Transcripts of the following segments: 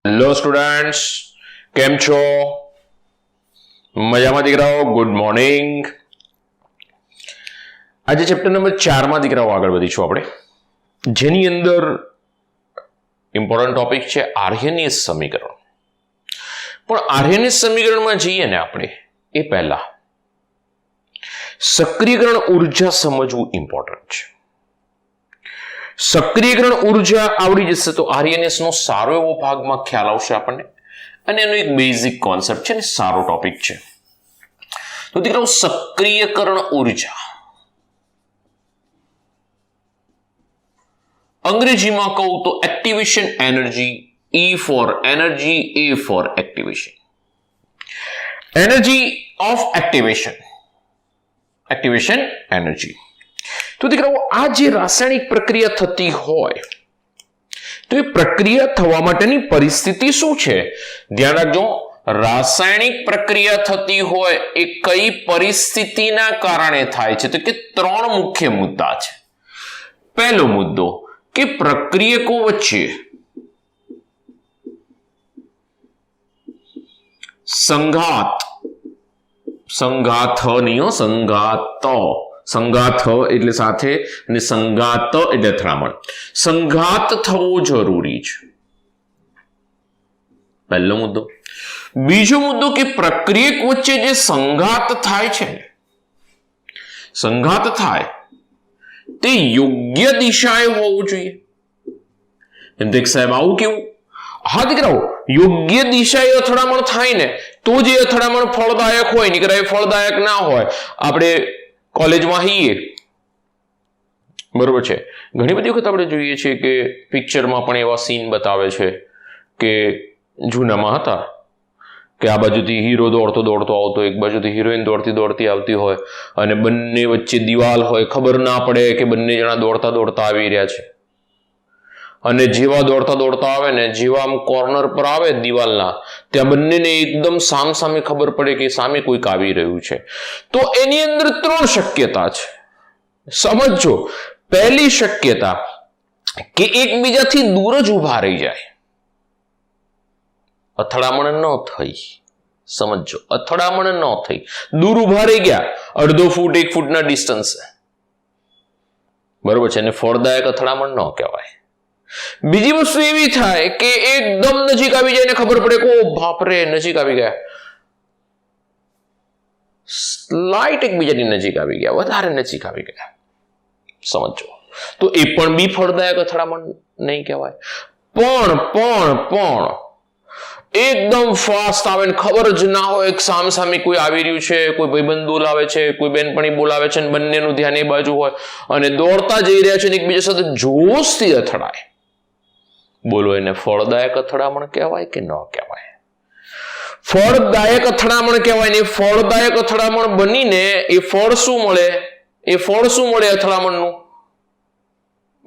Hello students, કેમ છો? મજામાં દીકરાઓ? Good morning. આજે ચેપ્ટર નંબર 4 માં દીકરાઓ આગળ વધીશું આપણે, જેની અંદર ઇમ્પોર્ટન્ટ ટોપિક છે આર્હેનિયસ સમીકરણ. પણ આર્હેનિયસ સમીકરણમાં જઈએ ને આપણે એ પહેલા સક્રિયકરણ ઉર્જા સમજવું ઇમ્પોર્ટન્ટ છે. સક્રિયકરણ ઉર્જા આવડી જશે તો આર્હેનિયસ નો સારો એવો ભાગમાં ખ્યાલ આવશે આપણને, અને એનો એક બેઝિક કોન્સેપ્ટ છે ને સારો ટોપિક છે. તો દીકરાઓ, સક્રિયકરણ ઉર્જા અંગ્રેજીમાં કહું તો activation energy, E for energy, A for activation. Energy of activation energy. તો દીકરાઓ, આ જે રાસાયણિક પ્રક્રિયા થતી હોય તો એ પ્રક્રિયા થવા માટેની પરિસ્થિતિ શું છે? ધ્યાન રાખજો, રાસાયણિક પ્રક્રિયા થતી હોય એ કઈ પરિસ્થિતિના કારણે થાય છે? તો કે 3 મુખ્ય મુદ્દા છે. પહેલો મુદ્દો કે પ્રક્રિયકો વચ્ચે સંઘાત એટલે સાથે અને સંઘાત એટલે અથડામણ. સંઘાત થવો જરૂરી છે, પહેલો મુદ્દો. બીજો મુદ્દો કે પ્રક્રિયક વચ્ચે જે સંઘાત થાય છે, સંઘાત થાય તે યોગ્ય દિશાએ હોવું જોઈએ. એમ તો સાહેબ આવું કેવું? હા દીકરાઓ, યોગ્ય દિશાએ અથડામણ થાય ને તો જે અથડામણ ફળદાયક હોય, નીકળે ફળદાયક ના હોય. આપણે કોલેજમાં હઈએ, બરોબર છે, ઘણી બધી વખત આપણે જોઈએ છીએ કે પિક્ચરમાં પણ એવા સીન બતાવે છે કે જૂનામાં હતા કે આ બાજુથી હીરો દોડતો આવતો, એક બાજુથી હિરોઈન દોડતી આવતી હોય અને બંને વચ્ચે દિવાલ હોય, ખબર ના પડે કે બંને જણા દોડતા આવી રહ્યા છે. અને જેવા દોડતા આવે ને, જેવા આમ કોર્નર પર આવે દિવાલના, ત્યાં બંનેને એકદમ સામસામે ખબર પડે કે સામે કોઈક આવી રહ્યું છે. તો એની અંદર 3 શક્યતા છે, સમજો. પહેલી શક્યતા કે એકબીજાથી દૂર જ ઊભા રહી જાય, અથડામણ ન થઈ. સમજો, અથડામણ ન થઈ, દૂર ઊભા રહી ગયા, અડધો ફૂટ 1 ફૂટના ડિસ્ટન્સે, બરોબર છે, અને ફળદાયક અથડામણ ન કહેવાય. બીજી વસ્તુ એવી થાય કે એકદમ નજીક આવી જાય ને ખબર પડે કે ઓ બાપરે, નજીક આવી ગયા, સ્લાઇટ એકબીજાની નજીક આવી ગયા, વધારે નજીક આવી ગયા, સમજો. તો એ પણ બી ફળદાયક અથડામણ નહીં કહેવાય. પણ એકદમ ફાસ્ટ આવે ને ખબર જ ના હોય સામે કોઈ આવી રહ્યું છે, કોઈ ભાઈબંધ બોલાવે છે, કોઈ બેનપણી બોલાવે છે, બંનેનું ધ્યાન એ બાજુ હોય અને દોડતા જઈ રહ્યા છે ને એકબીજા સાથે જોશથી અથડાય. બોલો, એને ફળદાયક અથડામણ કહેવાય કે ન કહેવાય? ફળદાયક અથડામણ કહેવાય ને. ફળદાયક અથડામણ બનીને એ ફળ શું મળે અથડામણનું?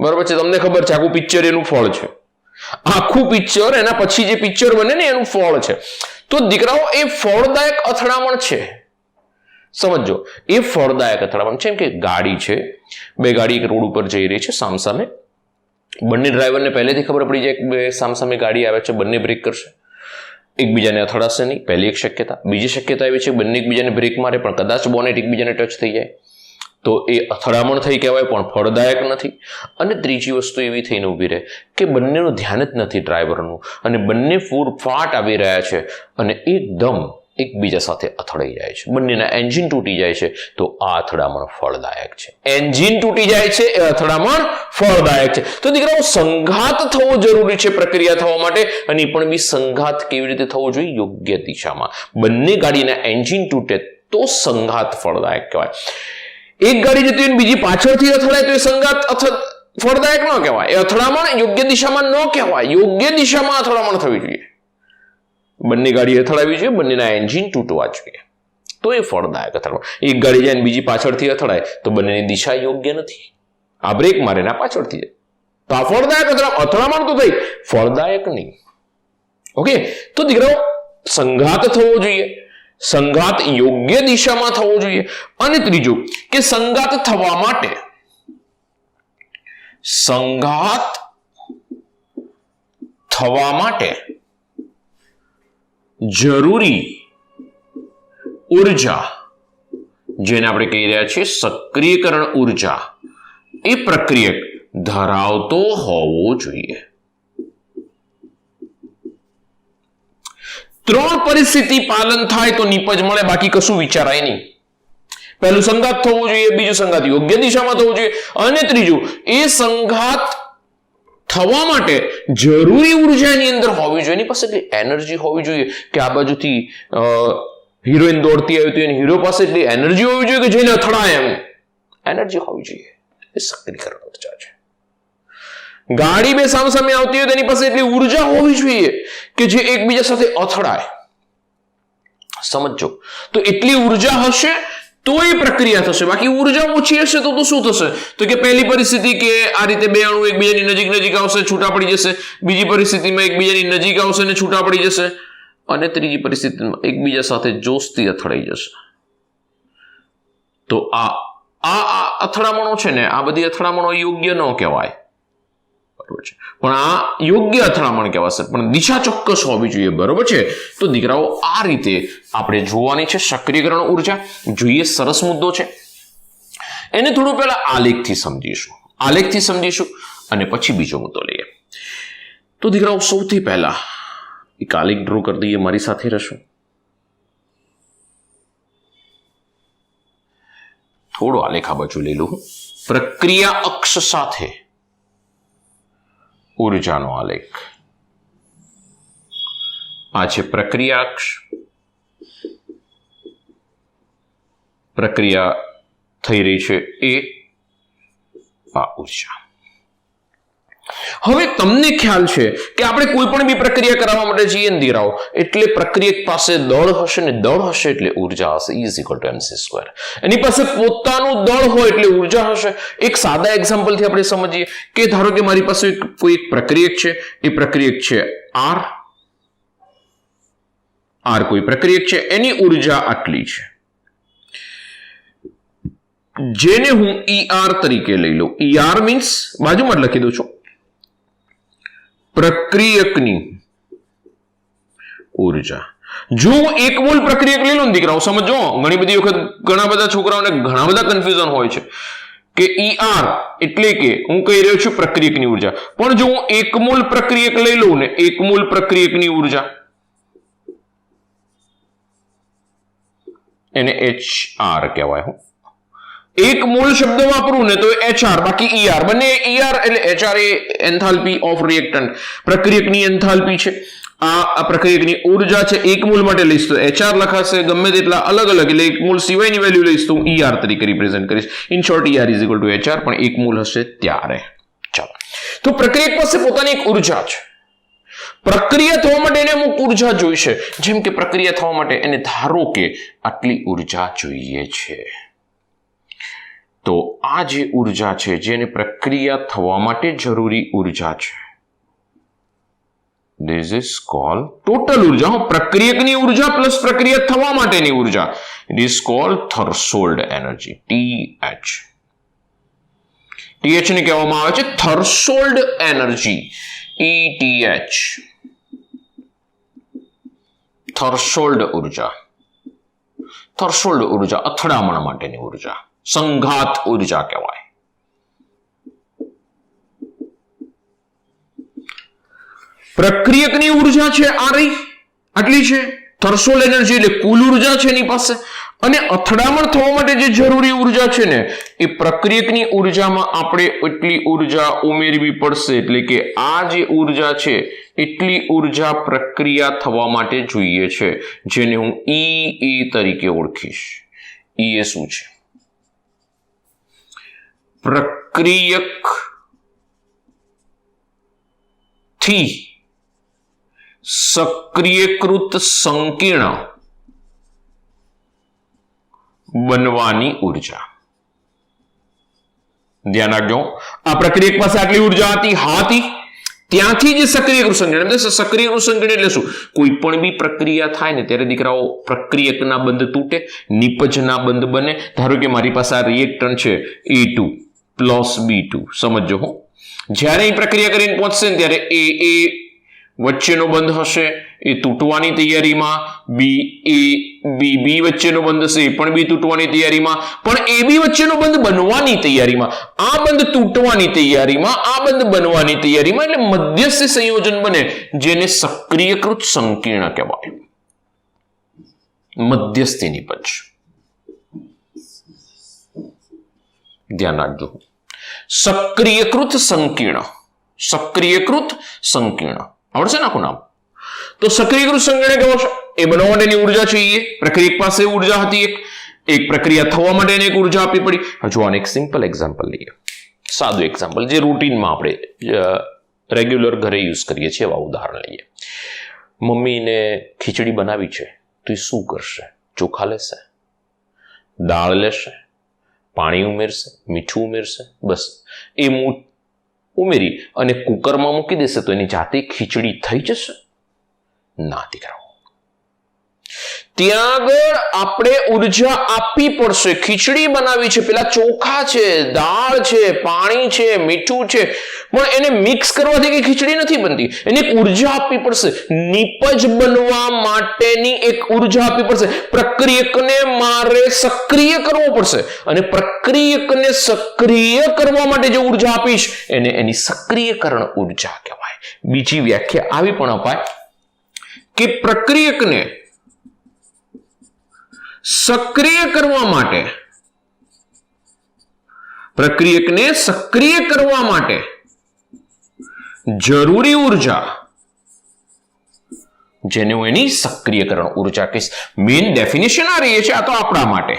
બરોબર છે, તમને ખબર છે, આખું પિક્ચર એનું ફળ છે. આખું પિક્ચર, એના પછી જે પિક્ચર બને ને એનું ફળ છે. તો દીકરાઓ, એ ફળદાયક અથડામણ છે. સમજો, એ ફળદાયક અથડામણ છે. એમ કે ગાડી છે, 2 ગાડી એક રોડ ઉપર જઈ રહી છે સામસામે. બંને ડ્રાઈવરને પહેલેથી ખબર પડી જાય કે સામસામે ગાડી આવે છે, બંને બ્રેક કરશે, એકબીજાને અથડાશે નહીં. પહેલી એક શક્યતા. બીજી શક્યતા એવી છે બંને એકબીજાને બ્રેક મારે પણ કદાચ બોનેટ એકબીજાને ટચ થઈ જાય તો એ અથડામણ થઈ કહેવાય, પણ ફળદાયક નથી. અને ત્રીજી વસ્તુ એવી થઈને ઊભી રહે કે બંનેનું ધ્યાન જ નથી ડ્રાઈવરનું, અને બંને ફૂટફાટ આવી રહ્યા છે અને એકદમ એકબીજા સાથે અથડાઈ જાય છે, બંનેના એન્જિન તૂટી જાય છે. તો આ અથડામણ ફળદાયક છે. એન્જિન તૂટી જાય છે, એ અથડામણ ફળદાયક છે. તો દીકરાઓ, સંઘાત થવો જરૂરી છે પ્રક્રિયા થવા માટે, અને પણ બી સંઘાત કેવી રીતે થવો જોઈએ? યોગ્ય દિશામાં. બંને ગાડીના એન્જિન તૂટે તો સંઘાત ફળદાયક કહેવાય. એક ગાડી જતી હોય બીજી પાછળથી અથડાય તો એ સંઘાત ફળદાયક ન કહેવાય. એ અથડામણ યોગ્ય દિશામાં ન કહેવાય. યોગ્ય દિશામાં અથડામણ થવી જોઈએ. બંને ગાડી અથડાવી જોઈએ, બંનેના એન્જિન તૂટવા જોઈએ, તો એ ફળદાયક અથડામણ. એક ગાડી જાય બીજી પાછળથી અથડાય તો બંનેની દિશા યોગ્ય નથી, આ બ્રેક મારે ના પાછળથી જાય તો આ ફળદાયક અથડામણ તો થઈ, ફળદાયક નહીં. ઓકે, તો દીકરાઓ, સંઘાત થવો જોઈએ, સંઘાત યોગ્ય દિશામાં થવો જોઈએ. અને ત્રીજું કે સંઘાત થવા માટે જરૂરી ઉર્જા, જેને આપણે કહી રહ્યા છીએ સક્રિયકરણ ઉર્જા, એ પ્રક્રિયક ધરાવતો હોવો જોઈએ. 3 પરિસ્થિતિ પાલન થાય તો નિપજ મળે, બાકી કશું વિચારાય નહીં. પહેલું સંઘાત થવું જોઈએ, બીજું સંઘાત યોગ્ય દિશામાં થવું જોઈએ, અને ત્રીજું એ સંઘાત થવા માટે જરૂરી ઉર્જા એની અંદર હોવી જોઈએ. એની પાસે એટલી એનર્જી હોવી જોઈએ કે આ બાજુથી હિરોઈન દોડતી આવી હતી અને હીરો પાસે એટલી એનર્જી હોવી જોઈએ કે જેને અથડાય એમ એનર્જી હોવી જોઈએ. એ સક્રિયકરણ ઉર્જા છે. ગાડી બે સામસામે આવતી હોય તેની પાસે એટલી ઉર્જા હોવી જોઈએ કે જે એકબીજા સાથે અથડાય. સમજો, તો એટલી ઉર્જા હશે તો એ પ્રક્રિયા થશે. બાકી ઉર્જા ઓછી હશે તો શું થશે? તો કે પહેલી પરિસ્થિતિ કે આ રીતે બે અણુ એકબીજાની નજીક આવશે, છૂટા પડી જશે. બીજી પરિસ્થિતિમાં એકબીજાની નજીક આવશે અને છૂટા પડી જશે. અને ત્રીજી પરિસ્થિતિમાં એકબીજા સાથે જોસ્તી અથડાઈ જશે. તો આ અથડામણો છે ને, આ બધી અથડામણો યોગ્ય ન કહેવાય, બરોબર છે, પણ આ યોગ્ય અથડામણ કહેવાશે, પણ દિશા ચોક્કસ હોવી જોઈએ. બરોબર છે. તો દીકરાઓ, આ રીતે આપણે જોવાની છે સક્રિયકરણ ઉર્જા. જોઈએ, સરસ મુદ્દો છે. એને થોડું પહેલા આલેખથી સમજીશું અને પછી બીજો મુદ્દો લઈએ. તો દીકરાઓ, સૌથી પહેલા એક આલેખ ડ્રો કરી દઈએ. મારી સાથે રહેશો. થોડો આલેખ આ બાજુ લઈ લઉં. પ્રક્રિયા અક્ષ સાથે ઉર્જાનો આલેખ. આ છે પ્રક્રિયા અક્ષ. પ્રક્રિયા થઈ રહી છે એ આ ઉર્જા. હવે તમને ખ્યાલ છે કે આપણે કોઈ પણ બી પ્રક્રિયા કરાવવા માટે જઈએ ને દીકરાઓ, એટલે પ્રક્રિયક પાસે દળ હશે ને દળ હશે એટલે ઉર્જા હશે. E = mc². એની પાસે પોતાનું દળ હોય એટલે ઉર્જા હશે. એક સાદા એક્ઝામ્પલથી આપણે સમજીએ કે ધારો કે મારી પાસે કોઈ એક પ્રક્રિયક છે. એ પ્રક્રિયક છે R કોઈ પ્રક્રિયક છે. એની ઉર્જા આટલી છે, જેને હું ER તરીકે લઈ લઉં. ER મીન્સ બાજુમાં લખી દઉં છું, પ્રક્રિયકની ઉર્જા. જો હું એક મોલ પ્રક્રિયક લઈ લઉં દીકરાઓ, સમજો, ઘણી બધી વખત ઘણા બધા છોકરાઓને ઘણા બધા કન્ફ્યુઝન હોય છે કે ER એટલે કે હું કહી રહ્યો છું પ્રક્રિયકની ઉર્જા, પણ જો હું એક મોલ પ્રક્રિયક લઈ લઉં ને, એક મોલ પ્રક્રિયકની ઉર્જા, એને HR કહેવાય. હું એક મોલ શબ્દ વાપરું ને તો HR, બાકી ER. બંને ER એટલે HR એ એન્થાલ્પી ઓફ રિએક્ટન્ટ, પ્રક્રિયકની એન્થાલ્પી છે. આ પ્રક્રિયકની ઉર્જા છે. એક મોલ માટે લઈશ તો HR લખાશે, ગમે તેટલા અલગ અલગ, એટલે એક મોલ સિવાયની વેલ્યુ લઈશ તો હું ER તરીકે રિપ્રેઝન્ટ કરીશ. ઇન શોર્ટ, ER = HR, પણ એક મોલ હશે ત્યારે. ચાલો, તો પ્રક્રિયક પાસે પોતાની એક ઉર્જા છે. પ્રક્રિયા થવા માટે એને અમુક ઉર્જા જોઈશે. જેમ કે પ્રક્રિયા થવા માટે એને ધારો કે આટલી ઉર્જા જોઈએ છે. તો આ જે ઉર્જા છે, જેને પ્રક્રિયા થવા માટે જરૂરી ઉર્જા છે, this is called total ઉર્જા. પ્રક્રિયકની ઉર્જા પ્લસ પ્રક્રિયા થવા માટેની ઉર્જા, it is called threshold energy, TH. TH ને કહેવામાં આવે છે threshold energy, ETH. થર્શોલ્ડ ઉર્જા અથડામણ માટેની ઉર્જા, સંઘાત ઉર્જા કહેવાય. પ્રક્રિયકની ઉર્જા છે આ રહી, આટલી છે. થર્શોલ્ડ એનર્જી એટલે કુલ ઉર્જા છે એની પાસે. અને અથડામણ થવા માટે જે જરૂરી ઉર્જા છે ને, એ પ્રક્રિયકની ઉર્જામાં આપણે એટલી ઉર્જા ઉમેરવી પડશે. એટલે કે આ જે ઉર્જા છે એટલી ઉર્જા પ્રક્રિયા થવા માટે જોઈએ છે, જેને હું EE તરીકે ઓળખીશ. E એ શું છે? પ્રક્રિયક થી સક્રિયકૃત સંકીર્ણ બનવાની ઉર્જા. ધ્યાન રાખજો, આ પ્રક્રિયક પાસે આટલી ઉર્જા હતી, ત્યાંથી જે સક્રિયકૃત સંકીર્ણ. સક્રિયકૃત સંકીર્ણ એટલે શું? કોઈ પણ બી પ્રક્રિયા થાય ને ત્યારે દીકરાઓ પ્રક્રિયકના બંધ તૂટે, નિપજના બંધ બને. ધારો કે મારી પાસે આ રિએક્ટન્ટ છે A2 + B2. સમજો હો, જ્યારે એ પ્રક્રિયા કરીને પહોંચશે ને ત્યારે એ વચ્ચેનો બંધ હશે, એ તૂટવાની તૈયારીમાં, બી વચ્ચેનો બંધ છે એ પણ બી તૂટવાની તૈયારીમાં, પણ એ બી વચ્ચેનો બંધ બનવાની તૈયારીમાં, આ બંધ તૂટવાની તૈયારીમાં, આ બંધ બનવાની તૈયારીમાં, એટલે મધ્યસ્થી સંયોજન બને જેને સક્રિયકૃત સંકીર્ણ કહેવાય. મધ્યસ્થી નિપજ. ધ્યાન રાખજો. સક્રિયકૃત સંકીર્ણ. સક્રિયકૃત સંકીર્ણ આવડશે ને આખું નામ? તો સક્રિયકૃત સંકીર્ણ કેવો છે? એ બનાવવા માટેની ઉર્જા જોઈએ. પ્રક્રિયક પાસે ઉર્જા હતી, એક પ્રક્રિયા થવા માટે એક ઉર્જા આપવી પડી. હજુ આને એક સિમ્પલ એક્ઝામ્પલ લઈએ, સાદું એક્ઝામ્પલ જે રૂટીનમાં આપણે રેગ્યુલર ઘરે યુઝ કરીએ છીએ. એવા ઉદાહરણ લઈએ. મમ્મીને ખીચડી બનાવી છે તો એ શું કરશે? ચોખા લેશે, દાળ લેશે, પાણી ઉમેરશે, મીઠું ઉમેરશે, બસ એ ઉમેરી અને કુકરમાં મૂકી દેશે તો એની જાતે ખીચડી થઈ જશે? ના દીકરાઓ, ત્યાં આગળ આપણે ઉર્જા આપવી પડશે. ખીચડી બનાવી છે, પેલા ચોખા છે, દાળ છે, પાણી છે, મીઠું છે, પણ એને મિક્સ કરવાથી કઈ ખીચડી નથી બનતી. એને એક ઉર્જા આપવી પડશે. નિપજ બનવા માટેની એક ઉર્જા આપવી પડશે. પ્રક્રિયકને મારે સક્રિય કરવો પડશે અને પ્રક્રિયકને સક્રિય કરવા માટે જે ઉર્જા આપીશ એને એની સક્રિયકરણ ઉર્જા કહેવાય. બીજી વ્યાખ્યા આવી પણ અપાય કે પ્રક્રિયકને સક્રિય કરવા માટે જરૂરી ઉર્જા, જેને હું એની સક્રિયકરણ ઉર્જા કહીશ. મેઇન ડેફિનેશન આ રહી છે. આ તો આપણા માટે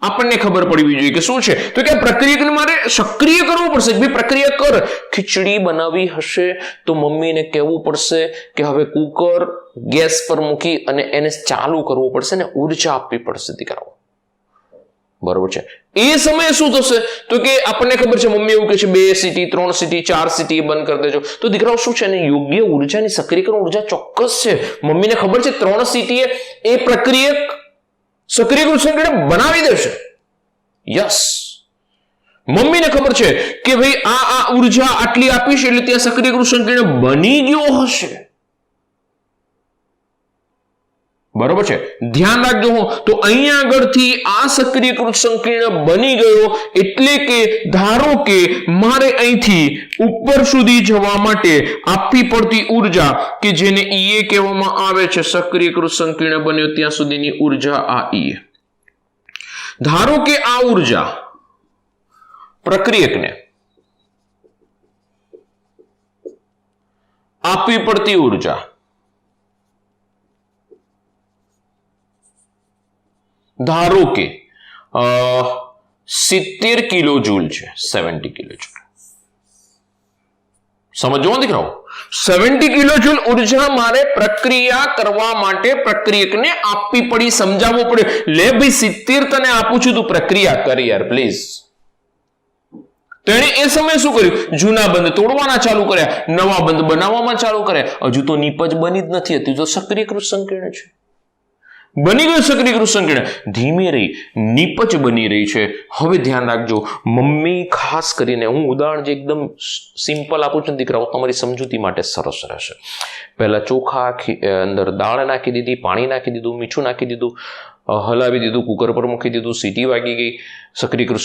આપણને ખબર પડવી જોઈએ કે શું છે. તો કે પ્રક્રિયકને મારે સક્રિય કરવું પડશે. ભાઈ પ્રક્રિયા કર. ખીચડી બનાવી હશે તો મમ્મીને કહેવું પડશે કે હવે કુકર ગેસ પર મૂકી અને એને ચાલુ કરવું પડશે ને ઉર્જા આપવી પડશે દીકરાઓ. બરોબર છે? એ સમયે શું થશે? તો કે આપણને ખબર છે મમ્મી એવું કહે છે 2 સીટી 3 સીટી 4 સીટી બંધ કરી દેજો. તો દીકરાઓ શું છે ને યોગ્ય ઉર્જાની સક્રિયકરણ ઉર્જા ચોક્કસ છે. મમ્મીને ખબર છે 3 સીટીએ એ પ્રક્રિયક સક્રિયકૃત સંકીર્ણ બનાવી દેશે. યસ, મમ્મીને ખબર છે કે ભાઈ આ ઉર્જા આટલી આપીશ એટલે ત્યાં સક્રિયકૃત સંકીર્ણ બની ગયો હશે. બરોબર છે? ધ્યાન રાખજો. તો અહીંયા આગળથી આ સક્રિયકૃત સંકીર્ણ બની ગયો એટલે કે ધારો કે મારે અહીંથી ઉપર સુધી જવા માટે આપવી પડતી ઉર્જા કે જેને ઈએ કહેવામાં આવે છે, સક્રિયકૃત સંકીર્ણ બન્યો ત્યાં સુધીની ઉર્જા આ ઈએ. ધારો કે આ ઉર્જા પ્રક્રિયકને આપવી પડતી ઉર્જા ધારો કે 70 કિલો જૂલ છે. 70 કિલો જૂલ. સમજો દીકરાઓ, 70 કિલો જૂલ ઉર્જા મારે પ્રક્રિયા કરવા માટે પ્રક્રિયકને આપવી પડી. સમજાવવું પડે. લે ભાઈ 70 તને આપું છું, તું પ્રક્રિયા કર યાર પ્લીઝ. તો એને એ સમયે શું કર્યું? જૂના બંધ તોડવાના ચાલુ કર્યા, નવા બંધ બનાવવામાં ચાલુ કર્યા. હજુ તો નિપજ બની જ નથી હતી, તો સક્રિયકૃત સંકીર્ણ છે. બની ગયું સક્રિયકૃત સંકીર્ણ. ધીમે રહી નિપજ બની રહી છે. હવે ધ્યાન રાખજો મમ્મી, ખાસ કરીને હું ઉદાહરણ જે એકદમ સિમ્પલ આપું છું દીકરાઓ, તમારી સમજૂતી માટે સરસ રહેશે. પહેલા ચોખા અંદર દાળ નાખી દીધી, પાણી નાખી દીધું, મીઠું નાખી દીધું, હલાવી દીધું, કુકર પર મૂકી દીધું, સીટી વાગી ગઈ, સક્રિયકૃત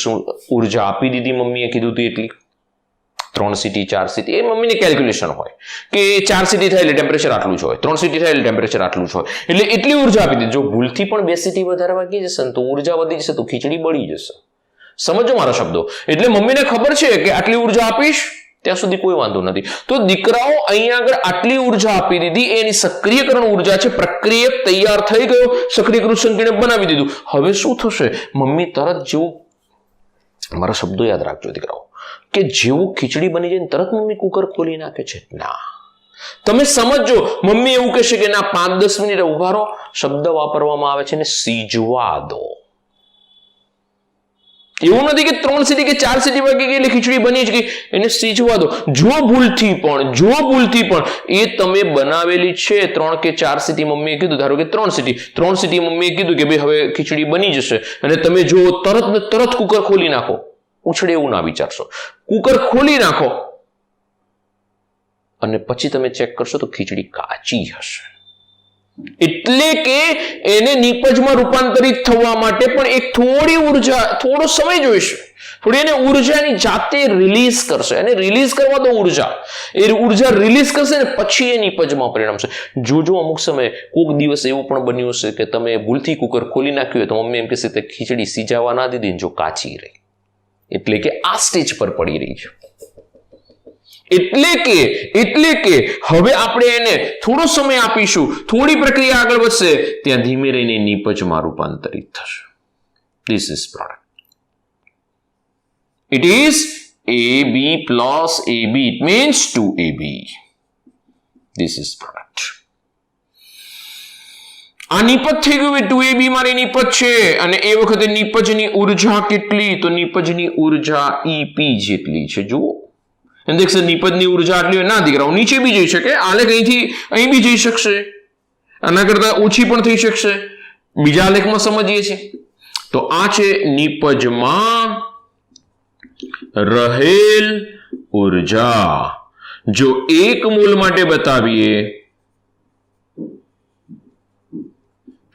ઉર્જા આપી દીધી મમ્મીએ કીધું હતું એટલી. 3 સીટી 4 સીટી એ મમ્મીની કેલ્ક્યુલેશન હોય કે 4 સીટી થાય એટલે ટેમ્પરેચર આટલું જ હોય, 3 સીટી થાય એટલે ટેમ્પરેચર આટલું જ હોય, એટલે એટલી ઉર્જા આપી દીધી. જો ભૂલથી પણ 2 સીટી વધારે વાગી જશે ને તો ઉર્જા વધી જશે, તો ખીચડી બળી જશે. સમજો મારા શબ્દો. એટલે મમ્મીને ખબર છે કે આટલી ઉર્જા આપીશ ત્યાં સુધી કોઈ વાંધો નથી. તો દીકરાઓ અહીંયા આગળ આટલી ઉર્જા આપી દીધી, એની સક્રિયકરણ ઉર્જા છે. પ્રક્રિયક તૈયાર થઈ ગયો, સક્રિયકૃત સંકીર્ણ બનાવી દીધું. હવે શું થશે? મમ્મી તરત જેવું, મારા શબ્દો યાદ રાખજો દીકરાઓ, કે જેવું ખીચડી બની જાય તરત મમ્મી કુકર ખોલી નાખે છે? ના, તમે સમજો. મમ્મી એવું કહેશે કે ના 5-10 મિનિટ ઉભા રહો. શબ્દ વાપરવામાં આવે છે ને સીજવા દો. એવું નથી કે 3 સીટી કે 4 સીટી વાગી ગઈ એટલે ખીચડી બની જ ગઈ. એને સીજવા દો. જો ભૂલથી પણ એ તમે બનાવેલી છે 3 કે 4 સીટી મમ્મીએ કીધું, ધારો કે 3 સીટી મમ્મીએ કીધું કે ભાઈ હવે ખીચડી બની જશે, અને તમે જો તરત કુકર ખોલી નાખો. ઉછળે એવું ના વિચારશો. કુકર ખોલી નાખો અને પછી તમે ચેક કરશો તો ખીચડી કાચી હશે. એટલે કે એને નિપજમાં રૂપાંતરિત થવા માટે પણ એક થોડી ઉર્જા, થોડો સમય જોઈશે. થોડી એને ઉર્જાની જાતે રિલીઝ કરશે, અને રિલીઝ કરવા દો ઉર્જા. એ ઉર્જા રિલીઝ કરશે ને પછી એ નિપજમાં પરિણમશે. જોજો અમુક સમયે કોઈક દિવસ એવું પણ બન્યું હશે કે તમે ભૂલથી કુકર ખોલી નાખ્યું હોય તો મમ્મી એમ કહેશે કે ખીચડી સીજાવા ના દીધી, જો કાચી રહી. એટલે કે આ સ્ટેજ પર પડી રહી છે. એટલે કે હવે આપણે એને થોડો સમય આપીશું, થોડી પ્રક્રિયા આગળ વધશે, ત્યાં ધીમે રહીને નિપજમાં રૂપાંતરિત થશે. This is product. It is AB plus AB. It means 2AB. This is product. આ નિપજ થઈ ગયું. 2AB મારી નિપજ છે, અને એ વખતે નિપજની ઉર્જા કેટલી? તો નિપજની ઉર્જા EP જેટલી છે. જુઓ, એમ દેખશે નિપજની ઉર્જા આટલી હોય. ના દીકરાઓ, નીચે બી જઈ શકે. આલેખ અહીંથી અહીં બી જઈ શકશે, આના કરતા ઓછી પણ થઈ શકશે. બીજા આલેખમાં સમજીએ છીએ. તો આ છે નિપજમાં રહેલ ઉર્જા. જો 1 મોલ માટે બતાવીએ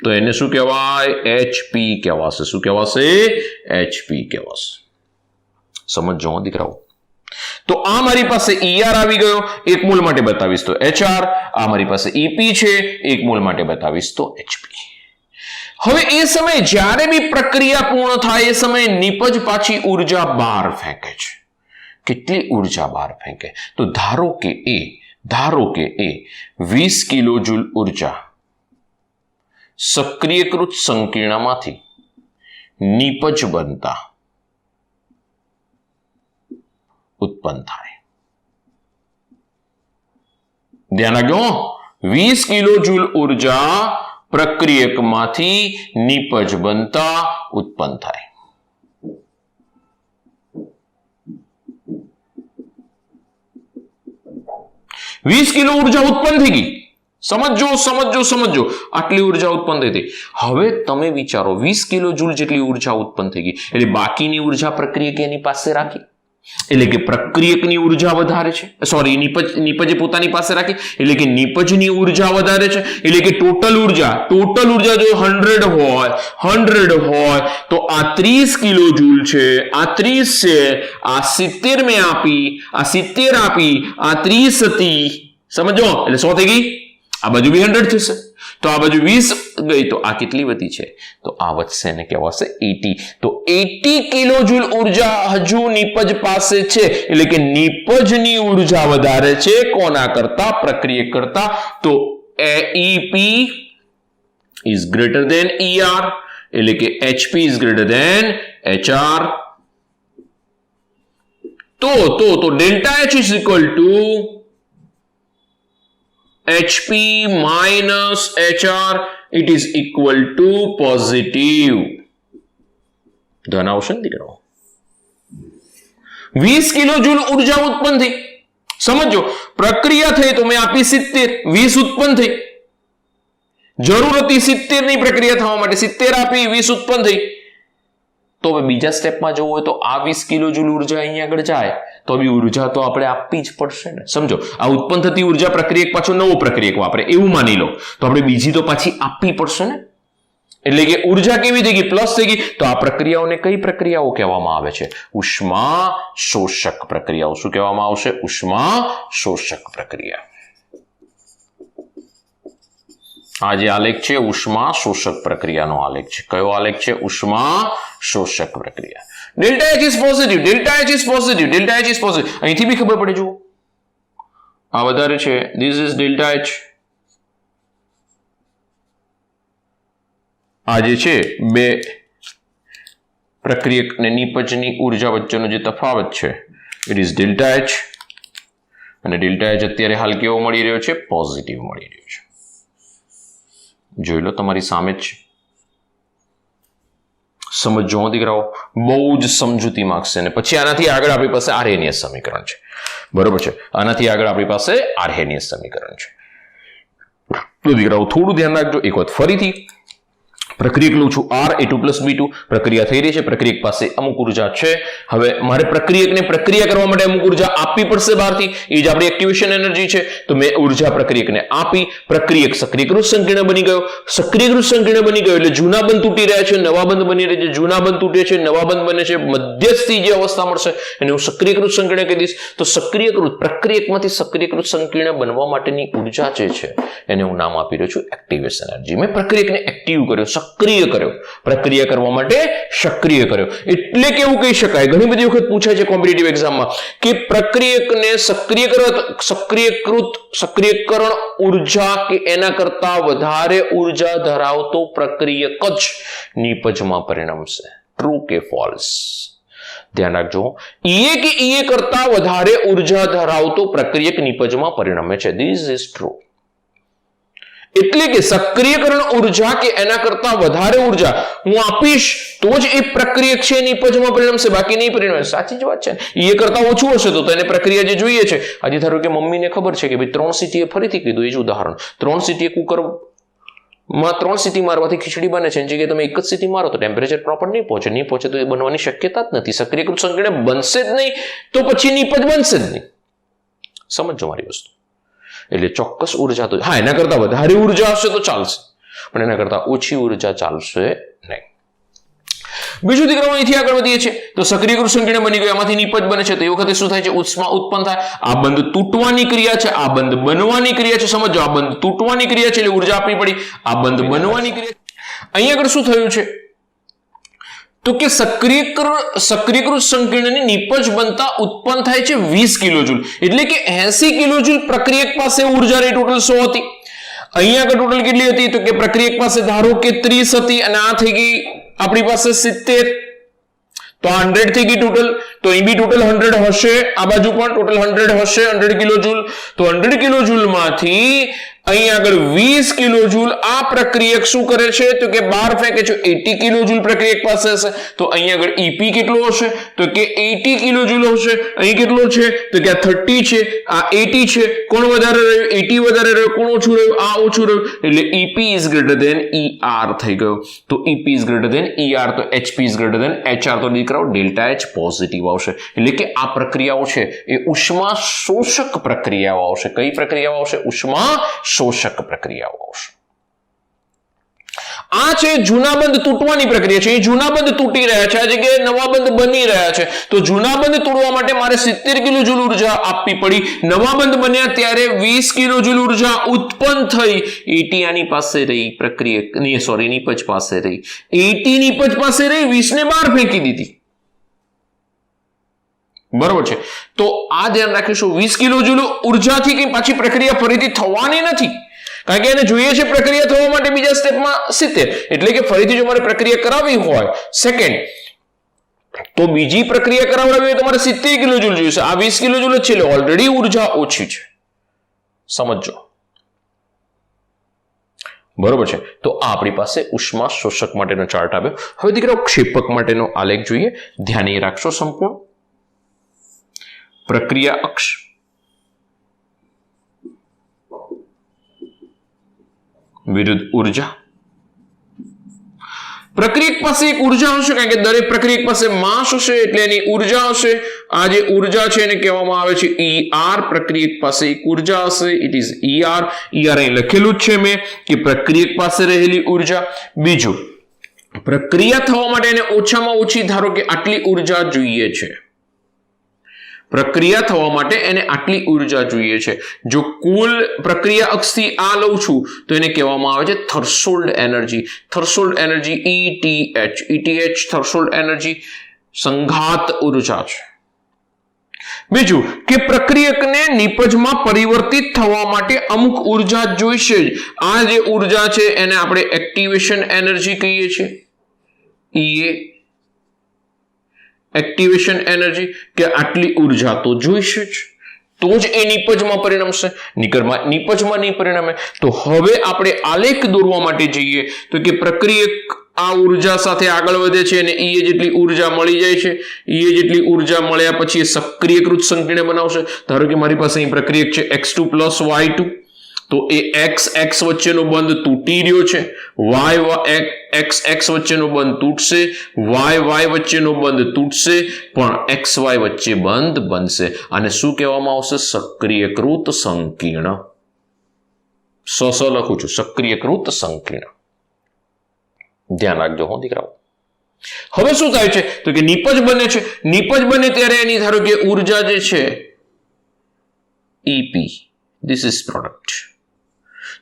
તો એને શું કહેવાય? HP કહેવાશે. શું કહેવાશે? HP કહેવાશે. સમજો દીકરાઓ. તો આ મારી પાસે ER આવી ગયો, 1 મોલ માટે બતાવીશ તો HR. આ મારી પાસે EP છે, 1 મોલ માટે બતાવીશ તો HP. હવે એ સમયે જ્યારે બી પ્રક્રિયા પૂર્ણ થાય એ સમયે નિપજ પાછી ઉર્જા બહાર ફેંકે છે. કેટલી ઉર્જા બહાર ફેંકે? તો ધારો કે એ 20 કિલોજૂલ ઉર્જા સક્રિયકૃત સંકીર્ણમાંથી નિપજ બનતા ઉત્પન્ન થાય. ધ્યાન રાખજો, 20 કિલોજૂલ ઉર્જા પ્રક્રિયકમાંથી નિપજ બનતા ઉત્પન્ન થાય. વીસ કિલો ઉર્જા ઉત્પન્ન થઈ ગઈ. સમજો. આટલી ઉર્જા ઉત્પન્ન થઈ હતી. હવે તમે વિચારો, 20 કિલો જૂલ જેટલી ઉર્જા ઉત્પન્ન થઈ ગઈ, એટલે બાકીની ઉર્જા પ્રક્રિયક એની પાસે રાખી. એટલે કે પ્રક્રિયકની ઉર્જા વધારે છે, સોરી, નિપજે પોતાની પાસે રાખી, એટલે કે નિપજની ઉર્જા વધારે છે. એટલે કે ટોટલ ઉર્જા જો 100 હોય તો આ 30 કિલો જૂલ છે, આ 30 છે, આ 70 મેં આપી, આ 70 આપી, આ 30 હતી. સમજો, એટલે 100 થઈ ગઈ. આ બાજુ બી 100 થશે, તો આ બાજુ 20 ગઈ, તો આ કેટલી વધી છે? તો આ વધશે ને કહેવાશે 80. તો 80 કિલોજૂલ ઉર્જા હજુ નિપજ પાસે છે. એટલે કે નિપજની ઉર્જા વધારે છે કોના કરતા? પ્રક્રિયક કરતા. તો EP is greater than ER, એટલે કે HP is greater than HR. તો delta H is equal to HP minus HR. It is equal to positive. ધન આવશે ને દીકરાઓ? 20 કિલો જૂલ ઉર્જા ઉત્પન્ન થઈ. સમજો, પ્રક્રિયા થઈ તો મેં આપી 70, 20 ઉત્પન્ન થઈ. જરૂર હતી 70 ની પ્રક્રિયા થવા માટે, 70 આપી, 20 ઉત્પન્ન થઈ. તો હવે બીજા સ્ટેપમાં જવું હોય તો આ 20 કિલો જૂલ ઉર્જા અહીંયા આગળ જાય તો બી ઉર્જા તો આપણે આપવી જ પડશે ને. સમજો, આ ઉત્પન્ન થતી ઉર્જા પ્રક્રિયક પાછો નવો પ્રક્રિયક વાપરે એવું માની લો, તો આપણે બીજી તો પાછી આપવી પડશે ને. એટલે કે ઉર્જા કેવી થઈ ગઈ? પ્લસ થઈ ગઈ. તો આ પ્રક્રિયાઓને કઈ પ્રક્રિયાઓ કહેવામાં આવે છે? ઉષ્મા શોષક પ્રક્રિયાઓ. શું કહેવામાં આવશે? ઉષ્મા શોષક પ્રક્રિયા. આ જે આલેખ છે ઉષ્મા શોષક પ્રક્રિયાનો આલેખ છે. કયો આલેખ છે? ઉષ્મા શોષક પ્રક્રિયા. Delta H is positive, delta H is positive, delta H is positive. અહીંથી બી ખબર પડે, જુઓ આ વધારે છે, this is ડેલ્ટા H. આ જે છે બે પ્રક્રિયક અને નિપજની ઉર્જા વચ્ચેનો જે તફાવત છે, it is ડેલ્ટા H. અને ડેલ્ટા H અત્યારે હાલ કેવો મળી રહ્યો છે? પોઝિટિવ મળી રહ્યો છે. જોઈ લો, તમારી સામે જ છે. સમજો દીકરાઓ, બહુ જ સમજૂતી માંગશે. અને પછી આનાથી આગળ આપણી પાસે આર્હેનિયસ સમીકરણ છે. બરોબર છે? આનાથી આગળ આપણી પાસે આર્હેનિયસ સમીકરણ છે. તો દીકરાઓ થોડું ધ્યાન રાખજો. એક વખત ફરીથી પ્રક્રિયક લઉં છું R A2+B2 પ્રક્રિયા થઈ રહી છે, પ્રક્રિયક પાસે અમુક ઉર્જા છે. હવે મારે પ્રક્રિયકને પ્રક્રિયા કરવા માટે અમુક ઉર્જા આપવી પડશે બહારથી, એ જ આપણી એક્ટિવેશન એનર્જી છે. તો મેં ઉર્જા પ્રક્રિયકને આપી, પ્રક્રિયક સક્રિયકૃત સંકીર્ણ બની ગયો. સક્રિયકૃત સંકીર્ણ બની ગયો એટલે જૂના બંધ તૂટી રહ્યા છે, નવા બંધ બની રહ્યા છે, જૂના બંધ તૂટે છે, નવા બંધ બને છે, મધ્યસ્થી જે અવસ્થા મળશે એને હું સક્રિયકૃત સંકીર્ણ કહી દઈશ. તો સક્રિયકૃત પ્રક્રિયકમાંથી સક્રિયકૃત સંકીર્ણ બનવા માટેની ઉર્જા જે છે એને હું નામ આપી રહ્યો છું એક્ટિવેશન એનર્જી. મેં પ્રક્રિયકને એક્ટિવ કર્યો, સક્રિય કર્યો, પ્રક્રિયા કરવા માટે સક્રિય કર્યો. એટલે કે એવું કહી શકાય, ઘણી બધી વખત પૂછાય છે કોમ્પિટિટિવ એક્ઝામમાં કે પ્રક્રિયકને સક્રિયકરણ ઉર્જા કે એના કરતા વધારે ઉર્જા ધરાવતો પ્રક્રિયક જ નિપજમાં પરિણમશે. ટ્રુ કે ફોલ્સ? ધ્યાન રાખજો. ઈએ કે ઈએ કરતા વધારે ઉર્જા ધરાવતો પ્રક્રિયક નિપજમાં પરિણમે છે. This is true. એટલે કે સક્રિયકરણ ઉર્જા કે એના કરતા વધારે ઉર્જા હું આપીશ તો જ એ પ્રક્રિયક છે નિપજમાં પરિણમશે, બાકી નહીં પરિણમે. સાચી જ વાત છે. એ કરતા ઓછું હશે તો એને પ્રક્રિયા જે જોઈએ છે, આજે ધારો કે મમ્મીને ખબર છે કે ભાઈ 3 સીટીએ, ફરીથી કીધું એ જ ઉદાહરણ, 3 સીટીએ કુકરમાં 3 સીટી મારવાથી ખીચડી બને છે, એની જગ્યાએ તમે 1 જ સીટી મારો તો ટેમ્પરેચર પ્રોપર નહીં પહોંચે તો એ બનવાની શક્યતા જ નથી. સક્રિયકૃત સંકીર્ણ બનશે જ નહીં તો પછી નિપજ બનશે જ નહીં. સમજો મારી વસ્તુ. એટલે ચોક્કસ ઉર્જા તો હા, એના કરતા વધારે ઉર્જા હશે તો ચાલશે, પણ એના કરતા ઓછી ઉર્જા ચાલશે નહીં. બીજું દીકરાઓ અહીંથી આગળ વધીએ છીએ તો સક્રિયકૃત સંકીર્ણ બની ગયો, એમાંથી નિપજ બને છે. તો એ વખતે શું થાય છે? ઉષ્મા ઉત્પન્ન થાય. આ બંધ તૂટવાની ક્રિયા છે, આ બંધ બનવાની ક્રિયા છે. સમજો, આ બંધ તૂટવાની ક્રિયા છે એટલે ઉર્જા આપવી પડી, આ બંધ બનવાની ક્રિયા. અહીંયા આગળ શું થયું છે તો કે સક્રિયકૃત સંકીર્ણની નિપજ બનતા ઉત્પન્ન થાય છે 20 કિલોજૂલ, એટલે કે 80 કિલોજૂલ પ્રક્રિયક પાસે ઉર્જા રહી. ટોટલ 100 હતી. અહીંયા આગળ ટોટલ કેટલી હતી તો કે પ્રક્રિયક પાસે ધારો કે 30 હતી અને આ થઈ ગઈ આપણી પાસે 70, તો 100 થઈ ગઈ ટોટલ. તો અહીં બી ટોટલ 100 હશે, આ બાજુ પણ ટોટલ 100 હશે, 100 કિલોજૂલ. તો 100 કિલોજૂલ માંથી અહીં આગળ 20 કિલોજૂલ આ પ્રક્રિયક શું કરે છે તો કે બહાર ફેંકે છે. 80 કિલોજૂલ પ્રક્રિયક પાસે હશે, તો અહીં આગળ EP કેટલો હશે તો કે 80 કિલોજૂલ હશે. અહીં કેટલો છે તો કે આ 30 છે, આ 80 છે. કોણ વધારે રહ્યું? 80 વધારે રહ્યું. કોણ ઓછું રહ્યું? આ ઓછું રહ્યું. એટલે EP is greater than ER થઈ ગયો. તો EP is greater than ER, તો HP is greater than HR. તો દીકરાઓ ડેલ્ટા H પોઝિટિવ આવશે. એટલે કે આ પ્રક્રિયાઓ છે એ ઉષ્મા શોષક પ્રક્રિયાઓ આવશે. કઈ પ્રક્રિયાઓ આવશે? ઉષ્મા શોષક પ્રક્રિયાઓ આવશે. આ છે જૂના બંધ તૂટવાની પ્રક્રિયા છે. એ જૂના બંધ તૂટી રહ્યા છે, આ જગ્યાએ નવા બંધ બની રહ્યા છે. તો જૂના બંધ તોડવા માટે મારે 70 કિલોજૂલ ઉર્જા આપવી પડી. નવા બંધ બન્યા ત્યારે 20 કિલોજૂલ ઉર્જા ઉત્પન્ન થઈ. 80 આની પાસે રહી, નિપજ પાસે રહી. 80 નિપજ પાસે રહી, 20 ને બહાર ફેંકી દીધી. બરોબર છે. તો આ ધ્યાન રાખીશું. 20 કિલોજૂલ ઉર્જાથી કઈ પાછી પ્રક્રિયા ફરીથી થવાની નથી, કારણ કે એને જોઈએ છે પ્રક્રિયા થવા માટે બીજા સ્ટેપમાં 70. એટલે કે ફરીથી જો મારે પ્રક્રિયા કરાવવી હોય સેકન્ડ, તો બીજી પ્રક્રિયા કરાવવી હોય તો મારે 70 કિલોજૂલ જોઈશે. આ 20 કિલોજૂલ જ છે એટલે ઓલરેડી ઉર્જા ઓછી છે. સમજો, બરોબર છે. તો આ આપણી પાસે ઉષ્મા શોષક માટેનો ચાર્ટ આવ્યો. હવે દીકરાઓ ક્ષેપક માટેનો આલેખ જોઈએ. ધ્યાન રાખશો સંપૂર્ણ. પ્રક્રિયા અક્ષ, વિરુદ્ધ ઉર્જા. પ્રક્રિયક પાસે એક ઉર્જા હશે, કારણ કે દરેક પ્રક્રિયક પાસે માસ હશે એટલે એની ઉર્જા હશે. આ જે ઉર્જા છે એને કહેવામાં આવે છે ER. પ્રક્રિયક પાસે એક ઉર્જા હશે, ઇટ ઇઝ ER. અહીં લખેલું જ છે મેં કે પ્રક્રિયક પાસે રહેલી ઉર્જા. બીજું, પ્રક્રિયા થવા માટે એને ઓછામાં ઓછી ધારો કે આટલી ઉર્જા જોઈએ છે. પ્રક્રિયા થવા માટે એને આટલી ઉર્જા જોઈએ છે. જો કુલ પ્રક્રિયા અક્ષથી આ લઉં છું તો એને કહેવામાં આવે છે threshold energy. Threshold energy ETH threshold energy સંઘાત ઉર્જા છે. બીજું કે પ્રક્રિયકને નિપજમાં પરિવર્તિત થવા માટે અમુક ઉર્જા જોઈશે જ. આ જે ઉર્જા છે એને આપણે એક્ટિવેશન એનર્જી કહીએ છીએ. EA એક્ટિવેશન એનર્જી, કે આટલી ઉર્જા તો જોઈશે જ, તો જ એ નિપજમાં પરિણમશે. નિપજમાં નહીં પરિણમે. તો હવે આપણે આલેખ દોરવા માટે જઈએ તો કે પ્રક્રિયક આ ઉર્જા સાથે આગળ વધે છે અને એ જેટલી ઉર્જા મળી જાય છે, એ જેટલી ઉર્જા મળ્યા પછી સક્રિયકૃત સંકીર્ણ બનાવશે. ધારો કે મારી પાસે અહીં પ્રક્રિયક છે X2 + Y2. તો એ x વચ્ચેનો બંધ તૂટી રહ્યો છે, x વચ્ચેનો બંધ તૂટશે, y વચ્ચેનો બંધ તૂટશે, પણ xy વચ્ચે બંધ બનશે. અને શું કહેવામાં આવશે? સક્રિયકૃત સંકીર્ણ. સ લખું છું, સક્રિયકૃત સંકીર્ણ. ધ્યાન રાખજો હો દીકરાઓ. હવે શું થાય છે તો કે નિપજ બને છે. નિપજ બને ત્યારે એની ધારો કે ઉર્જા જે છે EP, ધીસ ઇઝ પ્રોડક્ટ.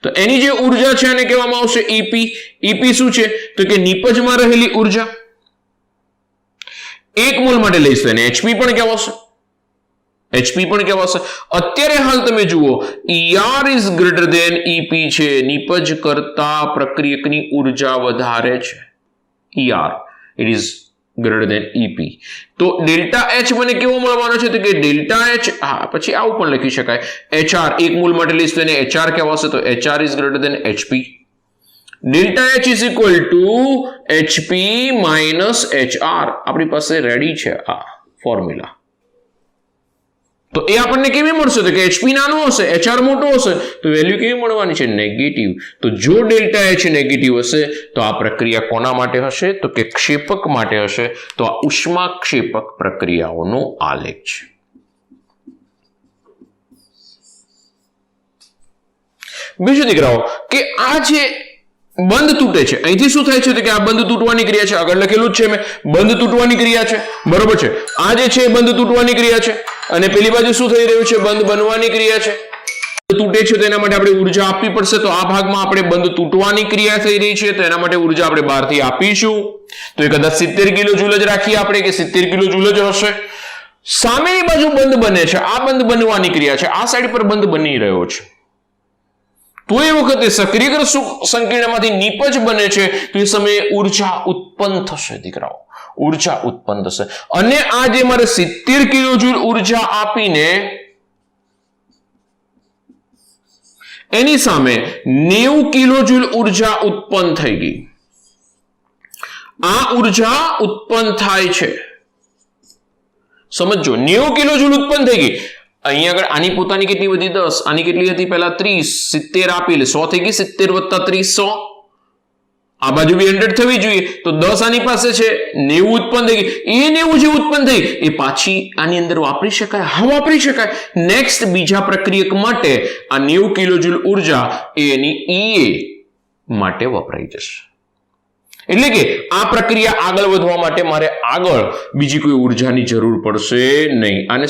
તો એની જે ઉર્જા છે એને કહેવામાં આવશે EP. EP શું છે તો કે નિપજમાં રહેલી ઉર્જા. 1 મોલ માટે લઈશું એને HP પણ કહેવાશે. અત્યારે હાલ તમે જુઓ ER is greater than EP છે. નિપજ કરતા પ્રક્રિયકની ઉર્જા વધારે છે. ER it is greater than EP. તો ડેલ્ટા H મને કેવો મળવાનો છે તો કે ડેલ્ટા H, પછી આવું પણ લખી શકાય, HR 1 મોલ માટે લઈશું એને HR કહેવાશે. તો HR is greater than HP. Delta H is equal to HP minus HR. આપણી પાસે રેડી છે આ ફોર્મ્યુલા. તો એ આપણને કેવી મળશે તો કે HP નાનો હશે, HR મોટો હશે, તો વેલ્યુ કેવી મળવાની છે? નેગેટિવ. તો જો ડેલ્ટા H નેગેટિવ હશે તો આ પ્રક્રિયા કોના માટે હશે તો કે ક્ષેપક માટે હશે. તો આ ઉષ્માક્ષેપક પ્રક્રિયાઓનો આલેખ છે. બીજું દીકરાઓ કે આ જે બંધ તૂટે છે, અહીંથી શું થાય છે તો કે આ બંધ તૂટવાની ક્રિયા છે. આગળ લખેલું જ છે મેં, બંધ તૂટવાની ક્રિયા છે, બરોબર છે. આ જે છે બંધ તૂટવાની ક્રિયા છે, અને પેલી બાજુ શું થઈ રહ્યું છે? બંધ બનવાની ક્રિયા છે. તૂટે છે તો એના માટે આપણે ઉર્જા આપવી પડશે. તો આ ભાગમાં આપણે બંધ તૂટવાની ક્રિયા થઈ રહી છે, તો એના માટે ઉર્જા આપણે બહારથી આપીશું. તો એ કદાચ 70 કિલો જૂલ જ રાખીએ આપણે કે 70 કિલો જૂલ જ હશે. સામેની બાજુ બંધ બને છે, આ બંધ બનવાની ક્રિયા છે, આ સાઈડ પર બંધ બની રહ્યો છે. તો એ વખતે સક્રિયકૃત સંકીર્ણમાંથી નિપજ બને છે, તો એ સમયે ઉર્જા ઉત્પન્ન થશે દીકરાઓ, ઉર્જા ઉત્પન્ન થશે. અને આ જે મારે 70 કિલો જૂલ ઉર્જા આપીને એની સામે 90 કિલો જૂલ ઉર્જા ઉત્પન્ન થઈ ગઈ. આ ઉર્જા ઉત્પન્ન થાય છે, સમજો. 90 કિલો જૂલ ઉત્પન્ન થઈ ગઈ. અહીંયા આગળ આની પોતાની કેટલી વધી? 10. આની કેટલી હતી પહેલા? 30. 70 આપી એટલે 100 થઈ ગઈ. 70 વત્તા 30 100. આ બાજુ બી 100 થવી જોઈએ. તો 10 આની પાસે છે, 90 ઉત્પન્ન થઈ ગઈ. એ 90 જે ઉત્પન્ન થઈ એ પાછી આની અંદર વાપરી શકાય? હા, વાપરી શકાય. નેક્સ્ટ બીજા પ્રક્રિયક માટે આ 90 કિલો જૂલ ઉર્જા એની EA માટે વપરાઈ જશે. એટલે કે આ પ્રક્રિયા આગળ વધવા માટે મારે આગળ બીજી કોઈ ઉર્જાની જરૂર પડશે નહીં. આને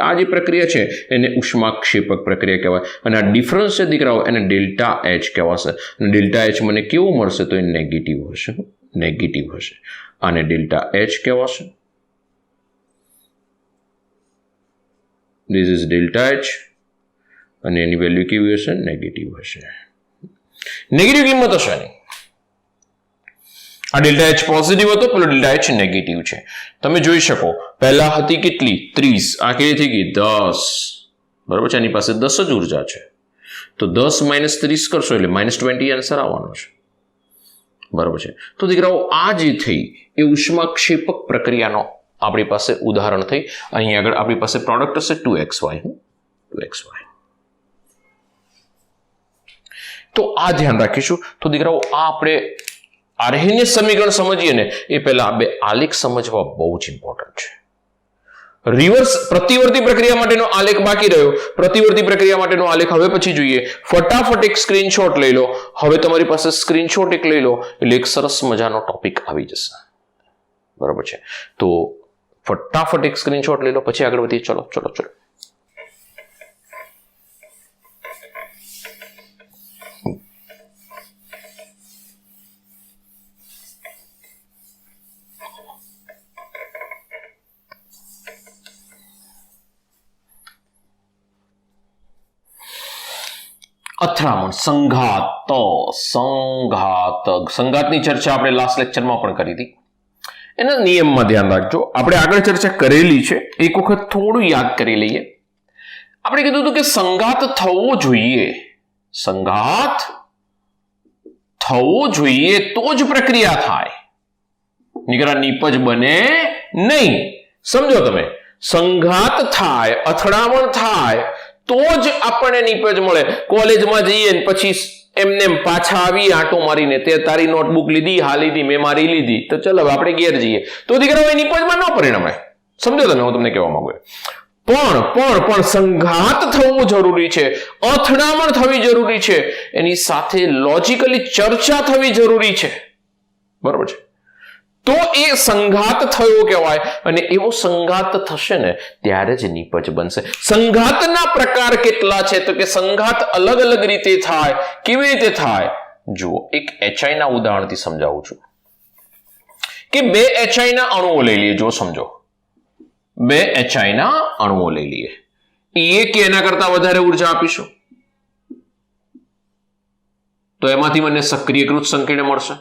આ જે પ્રક્રિયા છે એને ઉષ્માક્ષેપક પ્રક્રિયા કહેવાય. અને આ ડિફરન્સ છે દીકરાઓ, એને ડેલ્ટા H કહેવાશે. અને ડેલ્ટા H મને કેવું મળશે તો એ નેગેટિવ હશે, નેગેટિવ હશે. આને ડેલ્ટા H કહેવાશે. ધીસ ઇઝ ડેલ્ટા H અને એની વેલ્યુ કેવી હશે? નેગેટિવ હશે. નેગેટિવ કિંમત હશે આની. આ ડેલ્ટા H પોઝિટિવ હતો, પેલો ડેલ્ટા H નેગેટિવ છે. તમે જોઈ શકો પહેલા હતી કેટલી? 30. આ કેટલી થઈ ગઈ? 10. બરાબર છે. એની પાસે 10 જ ઉર્જા છે. તો 10 માઇનસ 30 કરશો એટલે -20 આન્સર આવવાનો છે. બરાબર છે. તો દીકરાઓ આ જે થઈ એ ઉષ્માક્ષેપક પ્રક્રિયાનો આપણી પાસે ઉદાહરણ થઈ. અહીં આગળ આપણી પાસે પ્રોડક્ટ હશે 2xy. 2xy. તો આ ધ્યાન રાખીશું. તો દીકરાઓ આ આપણે આર્હેનિયસ સમીકરણ સમજીએ ને એ પહેલા આ બે આલેખ સમજવા બહુ જ ઇમ્પોર્ટન્ટ છે. રિવર્સ પ્રતિવર્તી પ્રક્રિયા માટેનો આલેખ બાકી રહ્યો. પ્રતિવર્તી પ્રક્રિયા માટેનો આલેખ હવે પછી જોઈએ. ફટાફટ એક સ્ક્રીનશોટ લઈ લો. હવે તમારી પાસે સ્ક્રીનશોટ એક લઈ લો એટલે એક સરસ મજાનો ટોપિક આવી જશે. બરાબર છે. તો ફટાફટ એક સ્ક્રીનશોટ લઈ લો, પછી આગળ વધીએ. ચલો ચલો ચલો. અથડામણ, સંઘાતની ચર્ચા આપણે લાસ્ટ લેક્ચરમાં પણ કરી હતી. એના નિયમમાં ધ્યાન રાખજો. આપણે આગળ ચર્ચા કરેલી છે, એક વખત થોડું યાદ કરી લઈએ. આપણે કીધું હતું કે સંઘાત થવો જોઈએ, સંઘાત થવો જોઈએ તો જ પ્રક્રિયા થાય, નીકળા નિપજ બને નહીં. સમજો તમે, સંઘાત થાય, અથડામણ થાય તો જ આપણને નિપજ મળે. કોલેજમાં જઈએ ને પછી એમને પાછા આવી આંટો મારીને તે તારી નોટબુક લીધી, હા લીધી, મેં મારી લીધી, તો ચલો હવે આપણે ઘેર જઈએ, તો દીકરાઓ એ નિપજમાં ન પરિણમે. સમજો તમે? હું તમને કહેવા માંગુ પણ સંઘાત થવું જરૂરી છે, અથડામણ થવી જરૂરી છે, એની સાથે લોજિકલી ચર્ચા થવી જરૂરી છે. બરોબર છે? તો એ સંઘાત થયો કહેવાય, અને એવો સંઘાત થશે ને ત્યારે જ નિપજ બનશે. સંઘાતના પ્રકાર કેટલા છે? તો કે સંઘાત અલગ અલગ રીતે થાય. કેવી રીતે થાય? જુઓ, એક HI ના ઉદાહરણથી સમજાવું છું કે બે HI ના અણુઓ લઈ લઈએ. જો સમજો, બે HI ના અણુઓ લઈ લઈએ. એ કે એના કરતા વધારે ઉર્જા આપીશું તો એમાંથી મને સક્રિયકૃત સંકીર્ણ મળશે.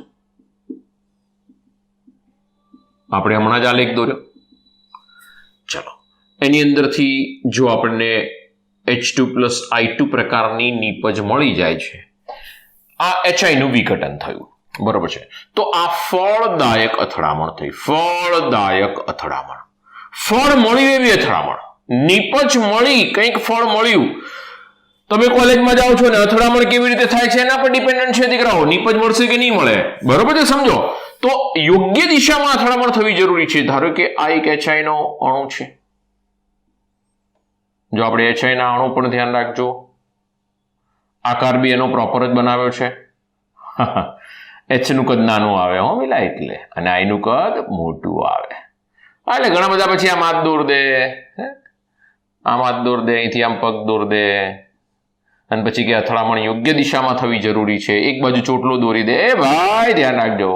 આપણે હમણાં જ આલેખ દોર્યો. ચલો, એની અંદરથી જો આપણને H2+I2 પ્રકારની નિપજ મળી જાય છે, આ HI નું વિઘટન થયું. બરોબર છે? તો આ ફળદાયક અથડામણ થઈ. ફળદાયક અથડામણ, ફળ મળ્યું એવી અથડામણ, નિપજ મળી, કંઈક ફળ મળ્યું. તમે કોલેજમાં જાઓ છો ને અથડામણ કેવી રીતે થાય છે એના પર ડિપેન્ડન્ટ છે દીકરાઓ. નિપજ મળશે કે નહીં મળે. બરોબર છે? સમજો. તો યોગ્ય દિશામાં અથડામણ થવી જરૂરી છે. ધારો કે આ એક HI નો અણુ છે. જો આપણે HI ના અણુ પણ ધ્યાન રાખજો, આકાર બી એનો પ્રોપર જ બનાવ્યો છે. H નું કદ નાનું આવે હો મિલા, એટલે, અને I નું કદ મોટું આવે. એટલે ઘણા બધા પછી આમ હાથ દોર દે, આમ હાથ દોર દે, અહીંથી આમ પગ દોર દે, અને પછી કે અથડામણ યોગ્ય દિશામાં થવી જરૂરી છે. એક બાજુ ચોટલો દોરી દે. એ ભાઈ ધ્યાન રાખજો,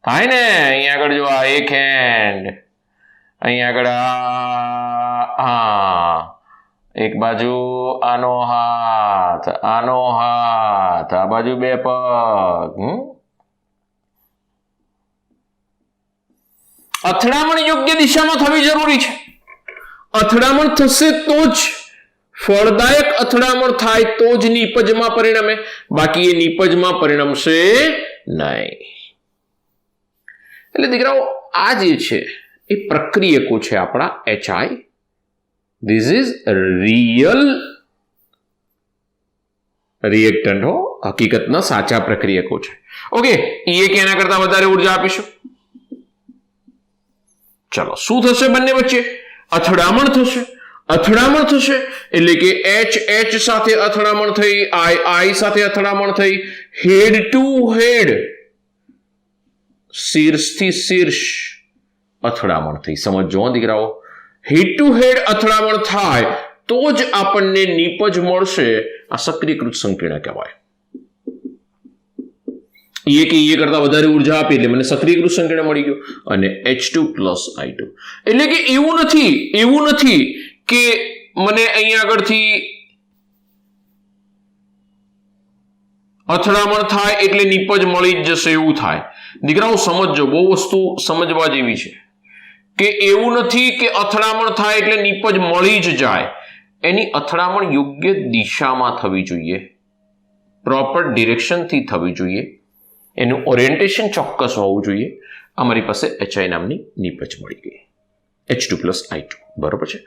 થાય ને. અહીંયા આગળ જો આ એક હેન્ડ, અહીંયા આગળ હા, એક બાજુ આનો હાથ, આનો હાથ, આ બાજુ બે પગ. અથડામણ યોગ્ય દિશામાં થવી જરૂરી છે. અથડામણ થશે તો જ, ફળદાયક અથડામણ થાય તો જ નિપજમાં પરિણમે, બાકી એ નિપજમાં પરિણમશે નહીં. એટલે દીકરાઓ આ જે છે એ પ્રક્રિયકો છે આપણા HI. This is real reactant હો, હકીકતના સાચા પ્રક્રિયકો છે. ઓકે, એ કે એના કરતા વધારે ઉર્જા આપીશું. ચલો, શું થશે? બંને વચ્ચે અથડામણ થશે. અથડામણ થશે એટલે કે H સાથે અથડામણ થઈ, I સાથે અથડામણ થઈ, હેડ ટુ હેડ, શીર્ષથી શીર્ષ અથડામણ થઈ. સમજો દીકરાઓ, હેડ ટુ હેડ અથડામણ થાય તો જ આપણને નિપજ મળશે. આ સક્રિયકૃત સંકીર્ણ કહેવાય. એ કે એ કરતા વધારે ઉર્જા આપી એટલે મને સક્રિયકૃત સંકીર્ણ મળી ગયું, અને H2+I2. એટલે કે એવું નથી કે મને અહીંયા આગળથી અથડામણ થાય એટલે નિપજ મળી જ જશે, એવું થાય. દીકરાઓ સમજો, બહુ વસ્તુ સમજવા જેવી છે કે એવું નથી કે અથડામણ થાય એટલે નિપજ મળી જ જાય. એની અથડામણ યોગ્ય દિશામાં થવી જોઈએ, પ્રોપર ડિરેક્શનથી થવી જોઈએ, એનું ઓરિએન્ટેશન ચોક્કસ હોવું જોઈએ. અમારી પાસે HI નામની નિપજ મળી ગઈ, H2+I2. બરોબર છે?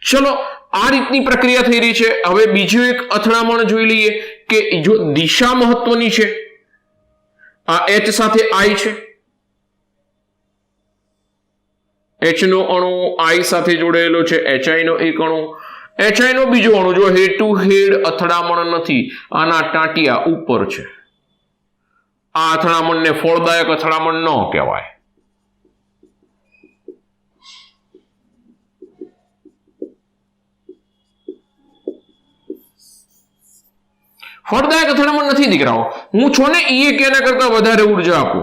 ચલો, આ રીતની પ્રક્રિયા થઈ રહી છે. હવે બીજું એક અથડામણ જોઈ લઈએ કે જો દિશા મહત્વની છે. આ H સાથે I છે, H નો અણુ I સાથે જોડાયેલો છે, HI નો એક અણુ, HI નો બીજો અણુ. જો હેડ ટુ હેડ અથડામણ નથી, આના ટાંટિયા ઉપર છે. આ અથડામણને ફળદાયક અથડામણ ન કહેવાય. ફળદાયક અથડામણ નથી દીકરાઓ. હું છો ને એ કે એના કરતા વધારે ઉર્જા આપું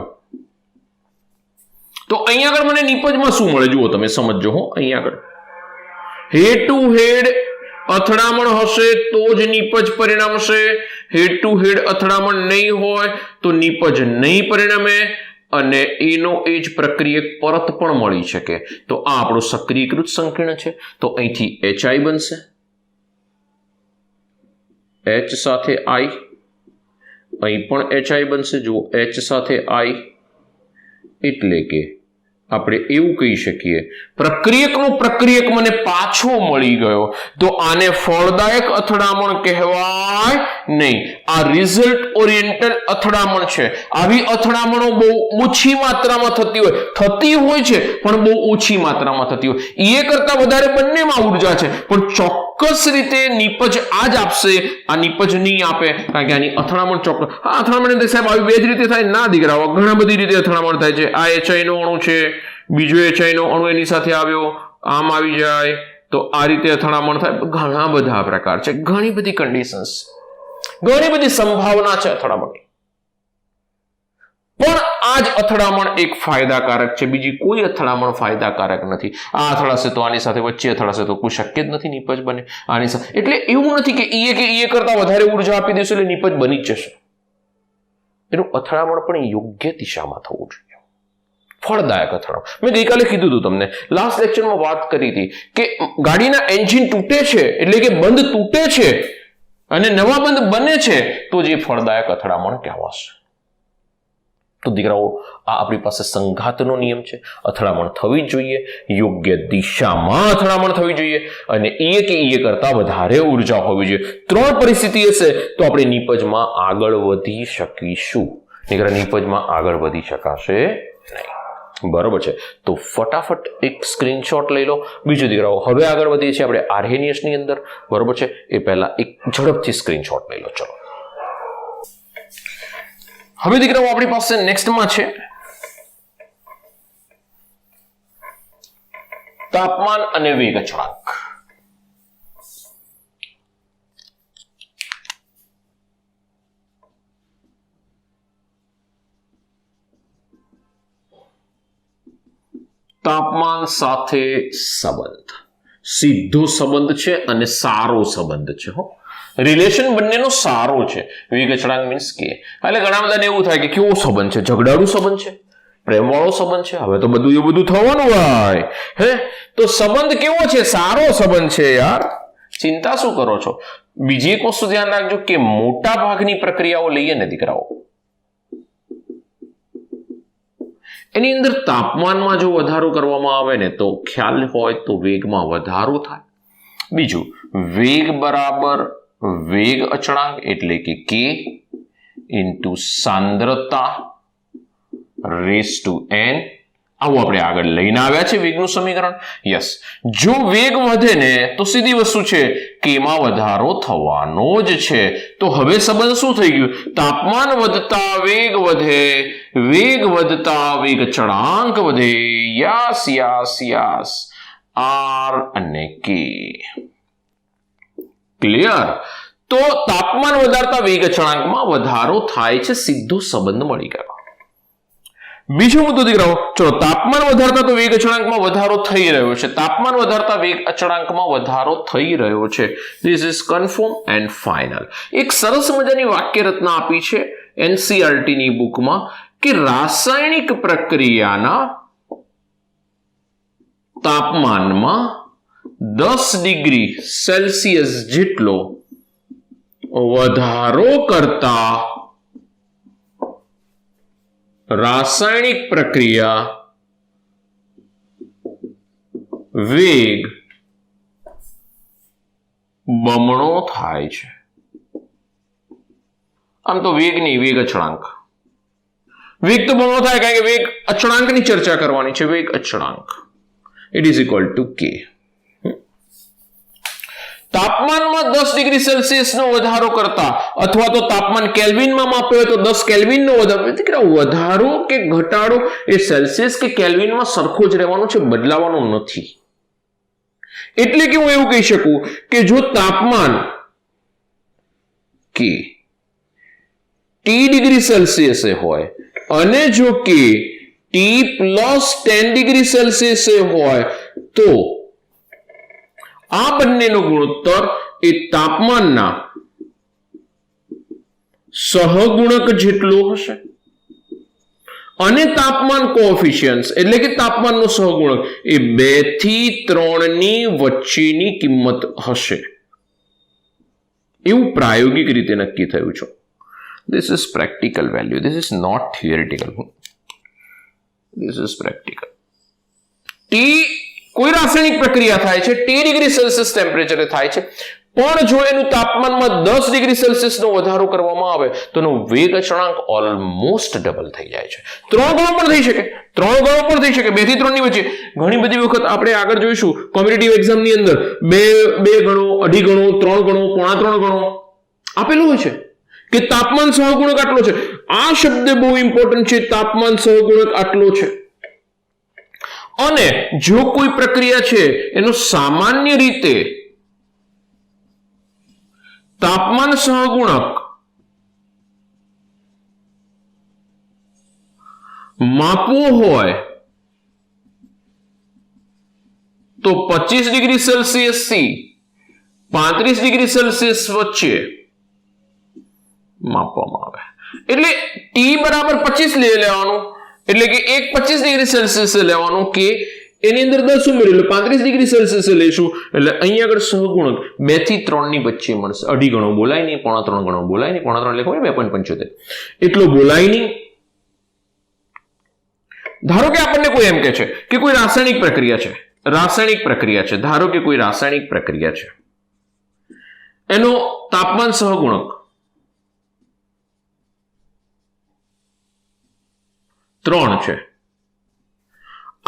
તો અહીંયા આગળ મને નિપજમાં શું મળે? જુઓ તમે, સમજો હો. અહીંયા આગળ હેડ ટુ હેડ અથડામણ હશે તો જ નિપજ પરિણમશે. હેડ ટુ હેડ અથડામણ નહીં હોય તો નિપજ નહીં પરિણમે, અને એનો એ જ પ્રક્રિયક પરત પણ મળી શકે. તો આ આપણું સક્રિયકૃત સંકીર્ણ છે. તો અહીંથી HI બનશે, H સાથે I, અહીં પણ HI બનશે. જુઓ, H સાથે I, એટલે કે આપણે એવું કહી શકીએ પ્રક્રિયકનો પ્રક્રિયક મને પાછો મળી ગયો તો આને ફળદાયક અથડામણ કહેવાય નહીં. આ રિઝલ્ટ ઓરિએન્ટેડ અથડામણ છે. આવી અથડામણો બહુ ઓછી માત્રામાં થતી હોય છે પણ બહુ ઓછી માત્રામાં થતી હોય. એ કરતા વધારે બંનેમાં ઉર્જા છે પણ ચોક્કસ રીતે નીપજ આ જ આપશે, આ નીપજ નહીં આપે કારણ કે આની અથડામણ ચોક્કસ. અથડામણ સાહેબ આવી બે જ રીતે થાય ના દીકરાઓ, ઘણા બધી રીતે અથડામણ થાય છે. આ HI નો અણુ છે, બીજો HI નો અણુ એની સાથે આવ્યો, આમ આવી જાય તો આ રીતે અથડામણ થાય. ઘણા બધા પ્રકાર છે, ઘણી બધી કન્ડિશન્સ, ઘણી બધી સંભાવના છે અથડામણની. પણ આ જ અથડામણ એક ફાયદાકારક છે, બીજી કોઈ અથડામણ ફાયદાકારક નથી. આ અથડાશે તો આની સાથે, વચ્ચે અથડાશે તો કોઈ શક્ય જ નથી નીપજ બને આની સાથે. એટલે એવું નથી કે એ કરતા વધારે ઉર્જા આપી દેશો એટલે નીપજ બની જ જશે. એનું અથડામણ પણ યોગ્ય દિશામાં થવું જોઈએ, ફળદાયક અથડામણ. મેં ગઈકાલે કીધું હતું તમને, લાસ્ટ લેક્ચરમાં વાત કરી હતી કે ગાડીના એન્જિન તૂટે છે એટલે કે બંધ તૂટે છે અને નવા બંધ બને છે તો જે ફળદાયક અથડામણ કહેવાશે. તો દીકરાઓ આ આપણી પાસે સંઘાતનો નિયમ છે. અથડામણ થવી જ જોઈએ, યોગ્ય દિશામાં અથડામણ થવી જોઈએ અને એ કરતા વધારે ઉર્જા હોવી જોઈએ. 3 પરિસ્થિતિ હશે તો આપણે નીપજમાં આગળ વધી શકીશું. દીકરા નીપજમાં આગળ વધી શકાશે નહીં. બરોબર છે, તો ફટાફટ એક સ્ક્રીનશોટ લઈ લો. બીજું દીકરાઓ હવે આગળ વધીએ છીએ આપણે આર્હેનિયસ ની અંદર. બરોબર છે, એ પહેલા એક ઝડપથી સ્ક્રીનશોટ લઈ લો. ચલો હવે દીકરાઓ આપણી પાસે નેક્સ્ટમાં છે તાપમાન અને વેગ અચળાંક. તાપમાન સાથે સંબંધ સીધો સંબંધ છે અને સારો સંબંધ છે. રિલેશન બંનેનો સારો છે. વેગ અચળાંક મીન્સ કે એટલે ઘણા બધાને એવું થાય કે કેવો સંબંધ છે, ઝઘડાળુ સંબંધ છે, પ્રેમવાળો સંબંધ છે. હવે તો બધું થવાનું હોય હે, તો સંબંધ કેવો છે? સારો સંબંધ છે યાર, ચિંતા શું કરો છો? બીજી એક વસ્તુ ધ્યાન રાખજો કે મોટા ભાગની પ્રક્રિયાઓ લઈએ ને દીકરાઓ, એની અંદર તાપમાનમાં જો વધારો કરવામાં આવે ને તો ખ્યાલ હોય તો વેગમાં વધારો થાય. બીજું, વેગ બરાબર વેગ અચળાંક એટલે કે k ઇન્ટુ સાંદ્રતા રેસ ટુ n. આવું આપણે આગળ લઈને આવ્યા છે વેગનું સમીકરણ. યસ, જો વેગ વધે ને તો સીધી વસ્તુ છે કે માં વધારો થવાનો જ છે. તો હવે સંબંધ શું થઈ ગયું? તાપમાન વધતા વેગ વધે, વેગ વધતા વેગ અચળાંક વધે. યસ યસ યસ, r અને k. ક્લિયર? તો તાપમાન વધારતા વેગ અચળાંકમાં વધારો થાય છે, સીધો સંબંધ મળી ગયો. બીજો મુદ્દો દીકરાઓ, ચલો તાપમાન વધારતા તો વેગ અચળાંકમાં વધારો થઈ રહ્યો છે. તાપમાન વધારતા વેગ અચળાંકમાં વધારો થઈ રહ્યો છે. This is confirm and final. એક સરસ મજાની વાક્ય રચના આપી છે NCERT ની બુકમાં કે રાસાયણિક પ્રક્રિયાના તાપમાનમાં 10 ડિગ્રી સેલ્સિયસ જેટલો વધારો કરતા રાસાયણિક પ્રક્રિયા વેગ બમણો થાય છે. આમ તો વેગ નહીં, વેગ અચળાંક. વેગ તો બમણો થાય કારણ કે વેગ અચળાંકની ચર્ચા કરવાની છે. વેગ અચળાંક ઇટ ઇઝ ઇક્વલ ટુ કે. તાપમાનમાં 10 ડિગ્રી સેલ્સિયસનો વધારો કરતા, અથવા તો તાપમાન કેલ્વિનમાં માપ્યો હોય તો 10 કેલ્વિનનો વધારો કે ઘટાડો એ સેલ્સિયસ કે કેલ્વિનમાં સરખો જ રહેવાનો છે, બદલાવાનો નથી. એટલે કે હું એવું કહી શકું કે જો તાપમાન કે T ડિગ્રી સેલ્સિયસે હોય અને જો કે T + 10 ડિગ્રી સેલ્સિયસે હોય તો આ બંનેનો ગુણોત્તર એ તાપમાનના સહગુણક જેટલો હશે અને તાપમાન કોએફિશિયન્ટ એટલે કે તાપમાનનો સહગુણક એ 2 થી 3 ની વચ્ચેની કિંમત હશે. એવું પ્રાયોગિક રીતે નક્કી થયું છે. This is practical value. This is not theoretical. This is practical. T કોઈ રાસાયણિક પ્રક્રિયા થાય છે, T ડિગ્રી સેલ્સિયસ ટેમ્પરેચરે થાય છે, પણ જો એનું તાપમાનમાં 10 ડિગ્રી સેલ્સિયસનો વધારો કરવામાં આવે તો એનો વેગ અચળાંક ઓલમોસ્ટ ડબલ થઈ જાય છે. 3 ગણો પણ થઈ શકે, 3 ગણો પણ થઈ શકે, 2 થી 3 ની વચ્ચે. ઘણી બધી વખત આપણે આગળ જોઈશું કોમ્પિટિટિવ એક્ઝામ ની અંદર 2 ગણો, 2.5 ગણો, 3 ગણો, 3.5 ગણો આપેલું હોય છે કે તાપમાન સહગુણક આટલો છે. આ શબ્દ બહુ ઇમ્પોર્ટન્ટ છે, તાપમાન સહગુણક આટલો છે. અને જો કોઈ પ્રક્રિયા છે એનો સામાન્ય રીતે તાપમાન સહગુણક માપવો હોય તો 25 ડિગ્રી સેલ્સિયસ થી 35 ડિગ્રી સેલ્સિયસ વચ્ચે માપવામાં આવે. એટલે ટી બરાબર 25 લઈ લેવાનું, એટલે કે એક 25 ડિગ્રી સેલ્સિયસ લેવાનું કે એની અંદર 10 ઉમેર્યું એટલે 35 ડિગ્રી સેલ્સિયસ લઈશું. એટલે અહીંયા આગળ સહગુણક 2 થી 3 ની વચ્ચે મળશે. 2.5 ગણો બોલાય નહીં, 3.5 ગણો બોલાય નહીં, 3.5 એટલે 2.75 એટલો બોલાય નહીં. ધારો કે આપણને કોઈ એમ કહે છે કે કોઈ રાસાયણિક પ્રક્રિયા છે, ધારો કે કોઈ રાસાયણિક પ્રક્રિયા છે, એનો તાપમાન સહગુણક 3 છે.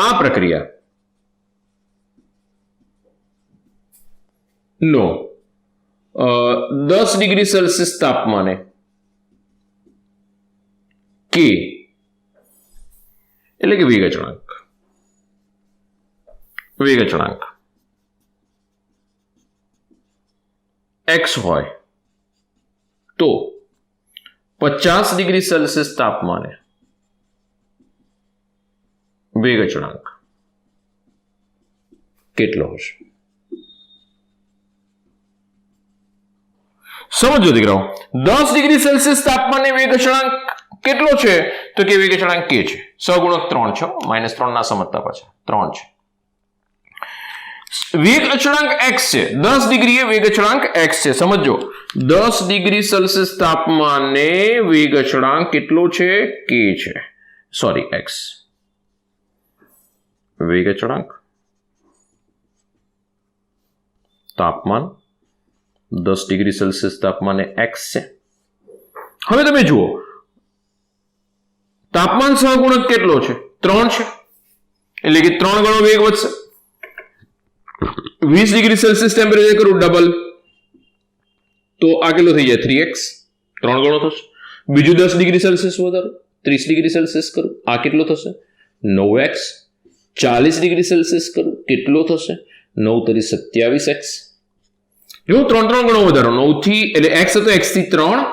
આ પ્રક્રિયા નો 10 ડિગ્રી સેલ્સિયસ તાપમાને કે એટલે કે વેગ અચળાંક x હોય તો 50 ડિગ્રી સેલ્સિયસ તાપમાને વેગ અચળાંક કેટલો હશે? સમજો દીકરાઓ, 10 ડિગ્રી સેલ્સિયસ તાપમાને વેગ અચળાંક કેટલો છે? તો કે વેગ અચળાંક કે છે સહગુણક 3 છે, -3 ના સમજતા પાછા 3 છે. વેગ અચળાંક x છે, 10 ડિગ્રીએ વેગ અચળાંક x છે. સમજો 10 ડિગ્રી સેલ્સિયસ તાપમાને વેગ અચળાંક કેટલો છે? k છે, સોરી x. વેગ અચળાંક, તાપમાન 10 ડિગ્રી સેલ્સિયસ તાપમાને x છે. હવે તમે જુઓ તાપમાન સહગુણક કેટલો છે? 3 છે, એટલે કે 3 ગણો વેગ વધશે. 20 ડિગ્રી સેલ્સિયસ ટેમ્પરેચર કરું ડબલ તો આ કેટલો થઈ જાય? 3x, 3 ગણો થશે. બીજું 10 ડિગ્રી સેલ્સિયસ વધારો 30 ડિગ્રી સેલ્સિયસ કરું, આ કેટલો થશે? 9x. 40 ડિગ્રી સેલ્સિયસ કરું, કેટલો થશે? 9 તરી 27x. જો 3 ગણો વધારો 9 થી, એટલે x હતો x થી 3,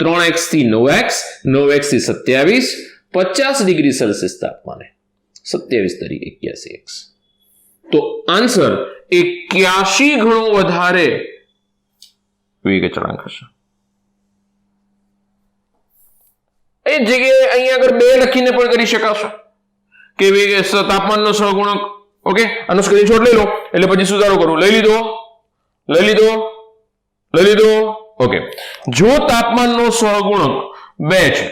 3x થી 9x, 9x થી 27, 50 ડિગ્રી સેલ્સિયસ તાપમાને 27 તરી 81x. તો આન્સર 81 ગણો વધારે વેગ અચળાંક હશે. એ જગ્યાએ અહીંયા આગળ 2 લખીને પણ કરી શકાશે કે વેગ તાપમાનનો સહગુણક. ઓકે, આનો સ્ક્રીનશોટ લઈ લો એટલે પછી સુધારો કરું. લઈ લીધો. ઓકે, જો તાપમાનનો સહગુણક 2 છે,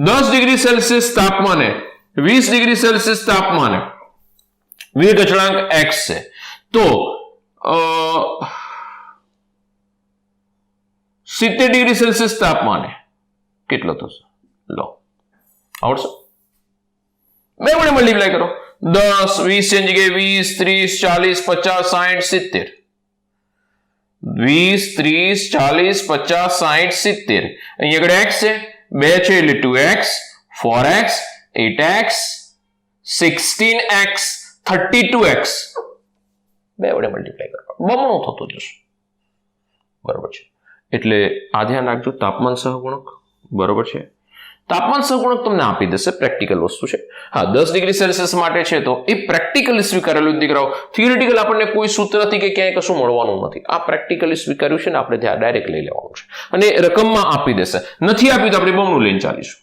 10 ડિગ્રી સેલ્સિયસ તાપમાને 20 ડિગ્રી સેલ્સિયસ તાપમાને વેગ અચળાંક x છે, તો 70 ડિગ્રી સેલ્સિયસ તાપમાને કેટલો થશે? લો, આવડશે? 2 વડે મલ્ટીપ્લાય કરો. 10, 20 ની જગ્યાએ 20, 30, 40, 50, 60, 70. 20, 30, 40, 50, 60, 70. અહીંયા આગળ x છે, 2 છે એટલે 2x, 4x, 8x, 16x, 32x. 2 વડે મલ્ટીપ્લાય કરો, બમણું થતું જશે. બરોબર છે. એટલે આ ધ્યાન રાખજો, તાપમાન સહગુણક. બરોબર છે. તાપમાન સહગુણક તમને આપી દેશે, પ્રેક્ટિકલ વસ્તુ છે. હા, 10 ડિગ્રી સેલ્સિયસ માટે છે તો એ પ્રેક્ટિકલી સ્વીકારેલું દીકરાઓ. થિયરિટિકલ આપણને કોઈ સૂત્રથી કે ક્યાંય કશું મળવાનું નથી. આ પ્રેક્ટિકલી સ્વીકાર્યું છે ને, આપણે ત્યાં ડાયરેક્ટ લઈ લેવાનું છે અને રકમમાં આપી દેશે. નથી આપ્યું તો આપણે બમણું લઈને ચાલીશું.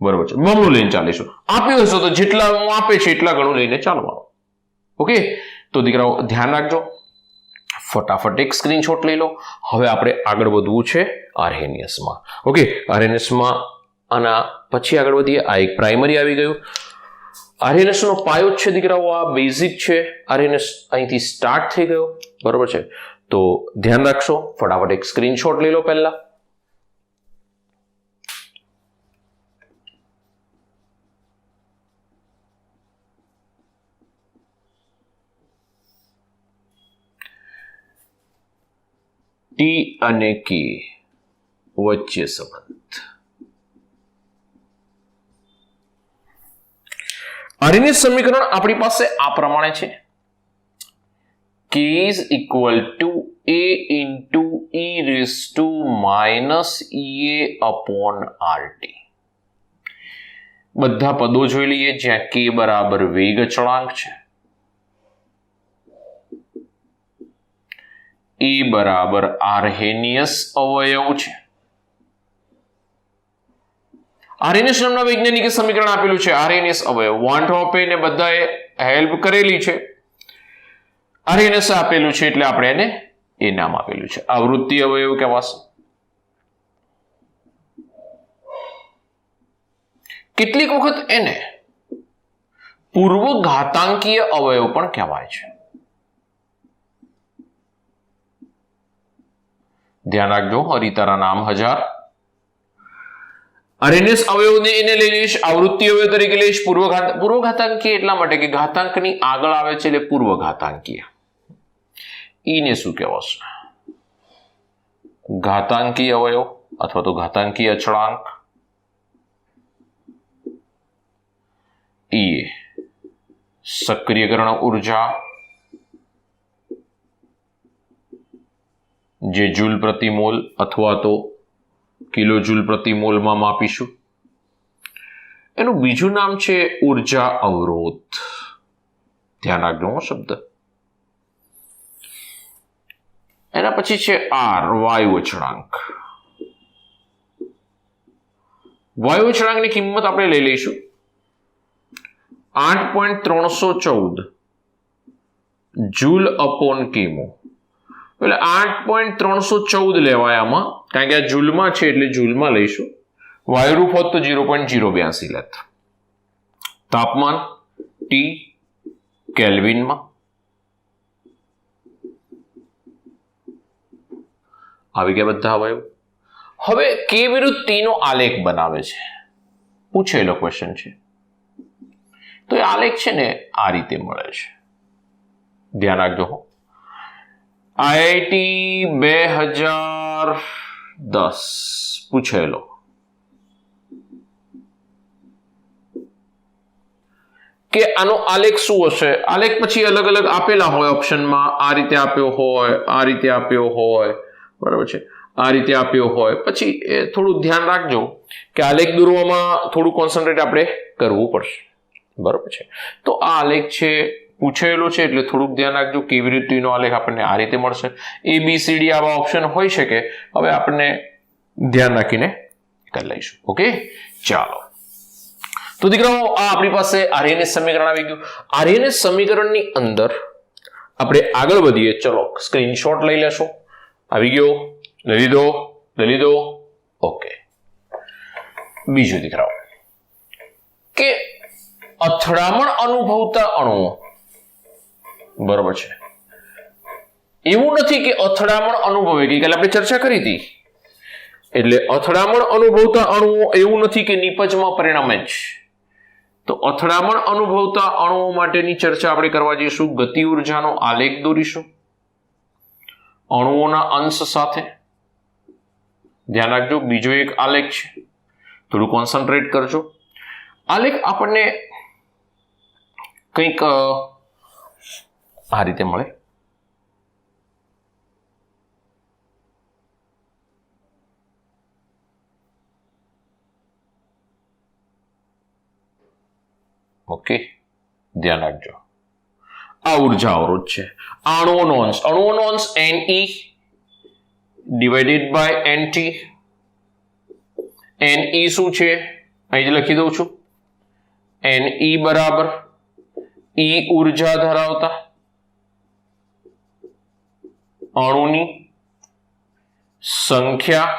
બરોબર છે, બમણું લઈને ચાલીશું. આપ્યું હશે તો જેટલા હું આપે છે એટલા ગણું લઈને ચાલવાનું. ઓકે, તો દીકરાઓ ધ્યાન રાખજો. ફટાફટ એક સ્ક્રીનશોટ લઈ લો. હવે આપણે આગળ વધવું છે આર્હેનિયસમાં. ઓકે, આર્હેનિયસમાં આના પછી આગળ વધીએ. આ એક પ્રાઇમરી આવી ગયું. આરએનએસ નો પાયો છે દીકરાઓ, આ બેઝિક છે. આરએનએસ અહીંથી સ્ટાર્ટ થઈ ગયો, બરોબર છે. તો ધ્યાન રાખશો, ફટાફટ એક સ્ક્રીનશોટ લઈ લો પહેલા. ટી અને કે વચ્ચે સંબંધ. આરએનએસ સમીકરણ આપણી પાસે આ પ્રમાણે છે. K is equal to A into e raised to minus EA upon RT. બધા પદો જોઈ લઈએ. જ્યાં K બરાબર વેગ અચળાંક છે, E બરાબર આર્હેનિયસ અવયવ છે. આર્હેનિયસ નામના વૈજ્ઞાનિકે સમીકરણ આપેલું છે. આર્હેનિયસ અવયવ વોન્ટ્રોપે ને બધાએ હેલ્પ કરેલી છે. આરએનએસ આપેલું છે એટલે આપણે એને એ નામ આપેલું છે. આવૃત્તિ અવયવ કહેવાશે. કેટલીક વખત એને પૂર્વ ઘાતાંકીય અવયવ પણ કહેવાય છે. ધ્યાન રાખજો, હરિતારા નામ 1000. આરએનએસ અવયવને એને લઈ લઈશ, આવૃત્તિ અવયવ તરીકે લઈશ. પૂર્વ ઘાતાંકીય એટલા માટે કે ઘાતાંકની આગળ આવે છે એટલે પૂર્વ ઘાતાંકીય. ઈને શું કહેવાશે? ઘાતાંકીય અવયવ અથવા તો ઘાતાંકીય અચળાંક. ઈ સક્રિયકરણ ઉર્જા, જે જૂલ પ્રતિ મોલ અથવા તો કિલો જૂલ પ્રતિ મોલમાં માપીશું. એનું બીજું નામ છે ઉર્જા અવરોધ. ધ્યાન રાખજો શબ્દ. એના પછી છે આર, વાયુ અચળાંક. વાયુ અચળાંકની કિંમત આપણે લઈ લઈશું 8.314 જૂલ અપોન કિમો. એટલે 8.314 લેવાય આમાં, કારણ કે આ જૂલમાં છે એટલે જૂલમાં લઈશું. વાયુરૂપ હોત તો 0.082 લેત. તાપમાન ટી કેલ્વિનમાં. આવી ગયા બધા અવયવ. હવે કે વિરુદ્ધ ટી નો આલેખ બનાવે છે, પૂછેલો ક્વેશ્ચન છે. તો એ આલેખ છે ને આ રીતે મળે છે. ધ્યાન રાખજો. આઈઆઈટી 2010 પૂછેલો. કે આનો આલેખ શું હશે? આલેખ પછી અલગ અલગ આપેલા હોય ઓપ્શનમાં. આ રીતે આપ્યો હોય, આ રીતે આપ્યો હોય, બરાબર છે, આ રીતે આપ્યો હોય. પછી એ થોડું ધ્યાન રાખજો કે આલેખ દોરવામાં થોડું કોન્સન્ટ્રેટ આપણે કરવું પડશે, બરાબર છે. તો આ આલેખ છે, પૂછેલો છે એટલે થોડુંક ધ્યાન રાખજો. કેવી રીતનો આલેખ આપણને આ રીતે મળશે. ABCD આવા ઓપ્શન હોઈ શકે. હવે આપણને ધ્યાન રાખીને કરી લઈશું. ઓકે, ચાલો. તો દીકરાઓ, આ આપણી પાસે આરએનએસ સમીકરણ આવી ગયું. આરએનએસ સમીકરણની અંદર આપણે આગળ વધીએ. ચલો સ્ક્રીનશોટ લઈ લેશો. આવી ગયો, લઈ લીધો. ઓકે. બીજું દીકરાઓ, કે અથડામણ અનુભવતા અણુઓ, બરોબર છે. એવું નથી કે અથડામણ અનુભવે, ગઈકાલે આપણે ચર્ચા કરી હતી. એટલે અથડામણ અનુભવતા અણુઓ એવું નથી કે નિપજમાં પરિણમે જ. તો અથડામણ અનુભવતા અણુઓ માટેની ચર્ચા આપણે કરવા જઈશું. ગતિ ઉર્જાનો આલેખ દોરીશું અણુઓના અંશ સાથે. ધ્યાન રાખજો, બીજો એક આલેખ છે, થોડું કોન્સન્ટ્રેટ કરજો. આલેખ આપણને કંઈક આ રીતે મળે. ઓકે, ધ્યાન રાખજો. આ ઉર્જા અવરોધ છે. અણુઓનો અંશ Ne divided by Nt. Ne શું છે? અહીં લખી દઉં છું. Ne બરાબર E ઉર્જા ધરાવતા અણુની સંખ્યા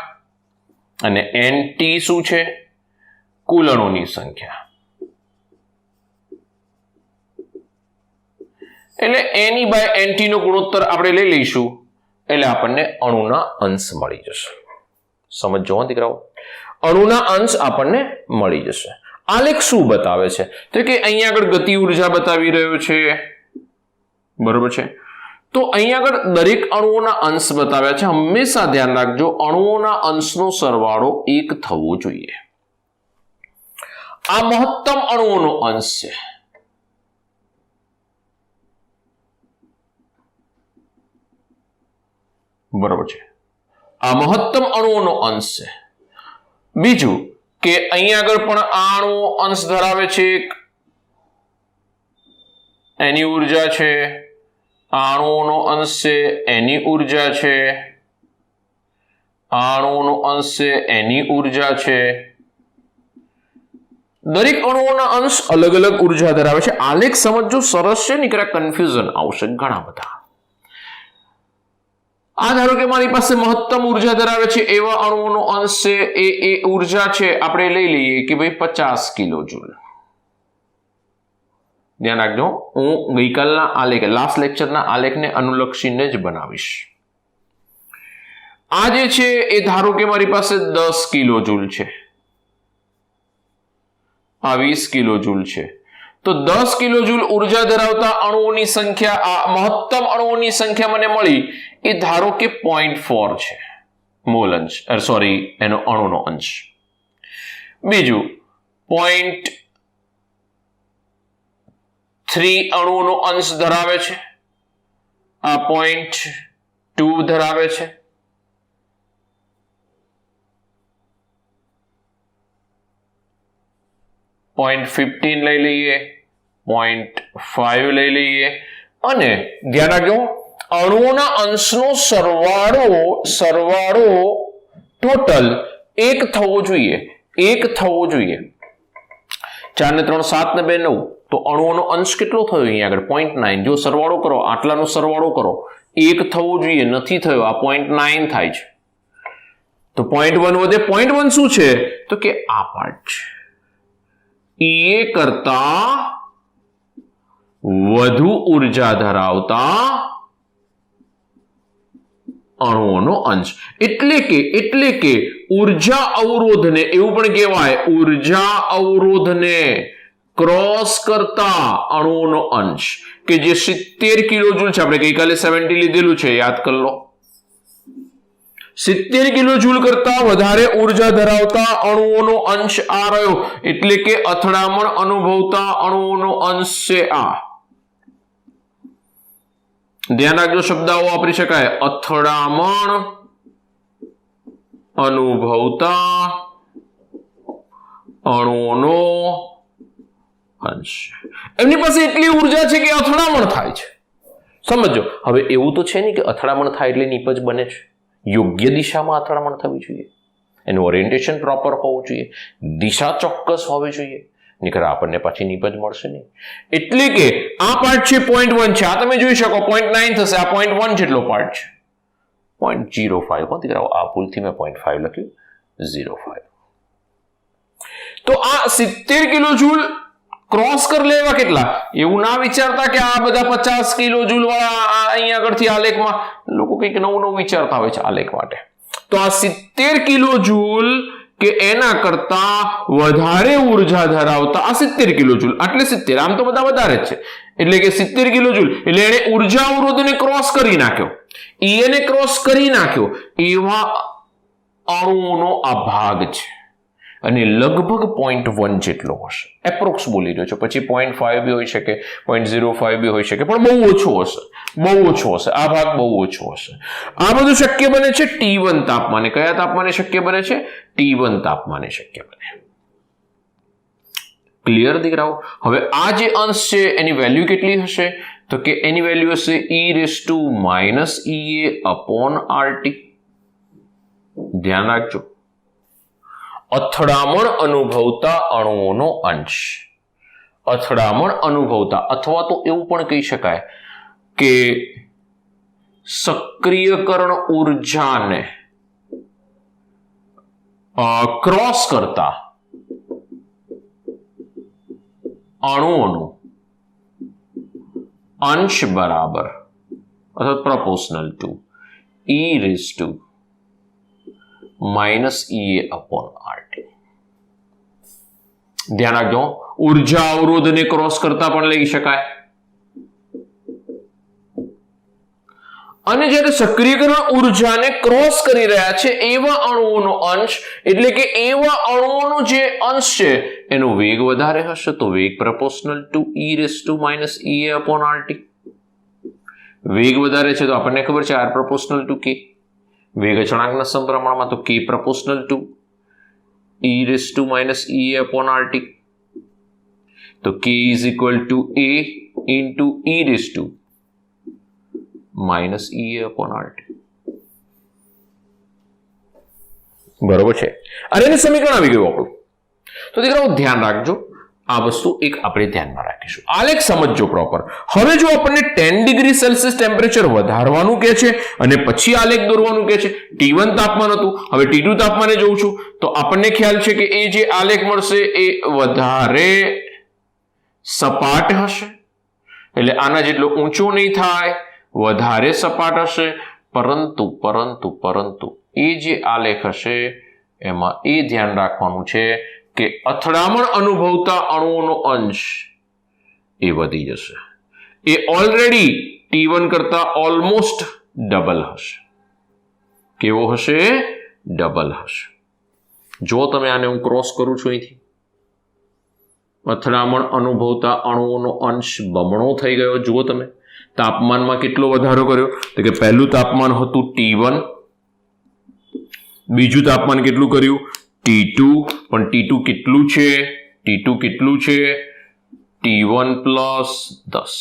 અને Nt શું છે? કુલ અણુની સંખ્યા. એટલે એની બાય એનટી નો ગુણોત્તર આપણે લઈ લઈશું એટલે આપણને અણુના અંશ મળી જશે. સમજો દીકરાઓ, અણુના અંશ આપણને મળી જશે. આલેખ શું બતાવે છે તો કે અહીંયા આગળ ગતિ ઉર્જા બતાવી રહ્યો છે, બરોબર છે. તો અહીંયા આગળ દરેક અણુઓના અંશ બતાવ્યા છે. હંમેશા ધ્યાન રાખજો, અણુઓના અંશનો સરવાળો 1 થવો જોઈએ. આ મહત્તમ અણુઓનો અંશ છે. બરોબર છે, આ મહત્તમ અણુઓનો અંશ છે. બીજું કે અહીંયા આગળ પણ આ અણુઓ અંશ ધરાવે છે, એની ઉર્જા છે. આ અણુઓનો અંશ છે, એની ઉર્જા છે. આ અણુઓનો અંશ છે, એની ઉર્જા છે. દરેક અણુઓના અંશ અલગ અલગ ઉર્જા ધરાવે છે. આલેખ સમજો, સરસ છે, નીકળે કન્ફ્યુઝન આવશે ઘણા બધા. આ ધારો કે મારી પાસે મહત્તમ ઉર્જા ધરાવે છે એવા અણુઓનો અંશ છે, એ ઉર્જા છે આપણે લઈ લઈએ કે ભાઈ 50 કિલો જૂલ. ધ્યાન રાખજો, હું ગઈકાલના આલેખ, લાસ્ટ લેક્ચરના આલેખને અનુલક્ષીને જ બનાવીશ. આ જે છે એ ધારો કે મારી પાસે 10 કિલો જૂલ છે, આ 20 કિલો જૂલ છે. તો 10 કિલો જૂલ ઉર્જા ધરાવતા અણુઓની સંખ્યા, આ મહત્તમ અણુઓની સંખ્યા મને મળી એ ધારો કે 0.4 છે મોલ અંશ, સોરી એનો અણુનો અંશ. બીજું 0.3 અણુઓનો અંશ ધરાવે છે, આ 0.2 ધરાવે છે. .15 લઈ લઈએ, 0.5 લઈ લઈએ. અને ધ્યાન રાખજો, અણુઓના અંશનો સરવાળો ટોટલ 1 થવો જોઈએ, 1 થવો જોઈએ. 4 ને 3 7 ને 2 9, તો અણુઓનો અંશ કેટલો થયો અહીંયા આગળ 0.9. જો સરવાળો કરો, આટલાનો સરવાળો કરો, 1 થવો જોઈએ, નથી થયો, આ 0.9 થાય છે. તો 0.1 વધે. 0.1 શું છે તો કે આ પાર્ટ છે, એ કરતા વધુ ઉર્જા ધરાવતા અણુઓનો અંશ. એટલે કે ઉર્જા અવરોધને, એવું પણ કહેવાય, ઉર્જા અવરોધને ક્રોસ કરતા અણુઓનો અંશ, કે જે 70 કિલો જૂલ છે. આપણે ગઈકાલે 70 લીધેલું છે, યાદ કરી લો. 70 કિલો જૂલ કરતા વધારે ઉર્જા ધરાવતા અણુઓનો અંશ આ રહ્યો, એટલે કે અથડામણ અનુભવતા અણુઓનો અંશ છે આ. ધ્યાન રાખજો, શબ્દાઓ વાપરી શકાય. અથડામણ અનુભવતા અણુઓનો અંશ. એમની પાસે એટલી ઉર્જા છે કે અથડામણ થાય છે. સમજો, હવે એવું તો છે નહીં કે અથડામણ થાય એટલે નીપજ બને છે. યોગ્ય દિશામાં અથડામણ થવી જોઈએ, એનું ઓરિએન્ટેશન પ્રોપર હોવું જોઈએ, દિશા ચોક્કસ હોવી જોઈએ, નહીંતર આપણને પાછી નીપજ મળશે નહીં. એટલે કે આ પાર્ટ છે 0.1 છે, આ તમે જોઈ શકો 0.9 થશે, આ 0.1 જેટલો પાર્ટ છે, 0.05. હો દીકરાઓ, આ ભૂલથી મેં 0.5 લખ્યું, 0.5. તો આ 70 કિલો જૂલ ક્રોસ કરી લેવા કેટલા, એવું ના વિચારતા કે આ બધા 50 કિલો જૂલ વાળા અહીંયા આગળથી આલેખમાં લોકો કંઈક નવું વિચારતા હોય છે આલેખ માટે. તો આ 70 કિલો જૂલ કે એના કરતા વધારે ઉર્જા ધરાવતા આ 70 કિલો જૂલ, એટલે 70, આમ તો બધા વધારે જ છે, એટલે કે 70 કિલો જૂલ, એટલે એને ઉર્જા અવરોધને ક્રોસ કરી નાખ્યો, એને ક્રોસ કરી નાખ્યો એવા અણુઓનો આ ભાગ છે. અને લગભગ 0.1 જેટલો હશે, એપ્રોક્સ બોલી રહ્યો છો, પછી 0.5 બી હોઈ શકે, 0.05 બી હોઈ શકે, પણ બહુ ઓછો હશે, બહુ ઓછો હશે, આ ભાગ બહુ ઓછો હશે. આ બધું શક્ય બને છે T1 તાપમાને. કયા તાપમાને શક્ય બને છે? T1 તાપમાને શક્ય બને. ક્લિયર દીકરાઓ? હવે આ જે અંશ છે એની વેલ્યુ કેટલી હશે તો કે એની વેલ્યુ હશે e⁻ RT. ધ્યાન રાખજો, અથડામણ અનુભવતા અણુઓનો અંશ, અથડામણ અનુભવતા, અથવા તો એવું પણ કહી શકાય કે સક્રિયકરણ ઉર્જાને ક્રોસ કરતા અંશ બરાબર અથવા proportional to e raised to minus EA upon RT. ધ્યાન રાખજો, ઉર્જા અવરોધને ક્રોસ કરતા પણ લઈ શકાય. અને જ્યારે સક્રિયકરણ ઉર્જાને ક્રોસ કરી રહ્યા છે એવા અણુઓનો અંશ એટલે કે એવા અણુઓનો જે અંશ છે એનો વેગ વધારે હશે તો વેગ proportional to e raised to minus EA upon RT. વેગ વધારે છે તો આપણને ખબર છે r proportional to k. વેગ અચળાંકના સમપ્રમાણમાં તો k proportional to e raised to minus EA upon RT. તો k is equal to a into e raised to minus EA upon RT. બરોબર છે. અને એનું સમીકરણ આવી ગયું આપણું. તો દીકરાઓ ધ્યાન રાખજો, આ વસ્તુ એક આપણે ધ્યાનમાં રાખીશું. આલેખ સમજજો પ્રોપર. હવે જો આપણને 10 ડિગ્રી સેલ્સિયસ ટેમ્પરેચર વધારવાનું કહે છે અને પછી આલેખ દોરવાનું કહે છે. T1 તાપમાન હતું, હવે T2 તાપમાને જોઉં છું તો આપણને ખ્યાલ છે કે એ જે આલેખ મળશે એ વધારે સપાટ હશે, એટલે આના જેટલો ઊંચો નહીં થાય, વધારે સપાટ હશે. પરંતુ એ જે આલેખ હશે એમાં એ ધ્યાન રાખવાનું છે કે અથડામણ અનુભવતા અણુઓનો અંશ એ વધી જશે. એ ઓલરેડી T1 કરતા ઓલમોસ્ટ ડબલ હશે. કેવો હશે? ડબલ હશે. જો તમે આને હું ક્રોસ કરું છું અહીંથી, અથડામણ અનુભવતા અણુઓનો અંશ બમણો થઈ ગયો. જુઓ તમે તાપમાનમાં કેટલો વધારો કર્યો, તો કે પહેલું તાપમાન હતું T1, બીજું તાપમાન કેટલું કર્યું? T2. પણ T2 કેટલું છે? T1 પ્લસ 10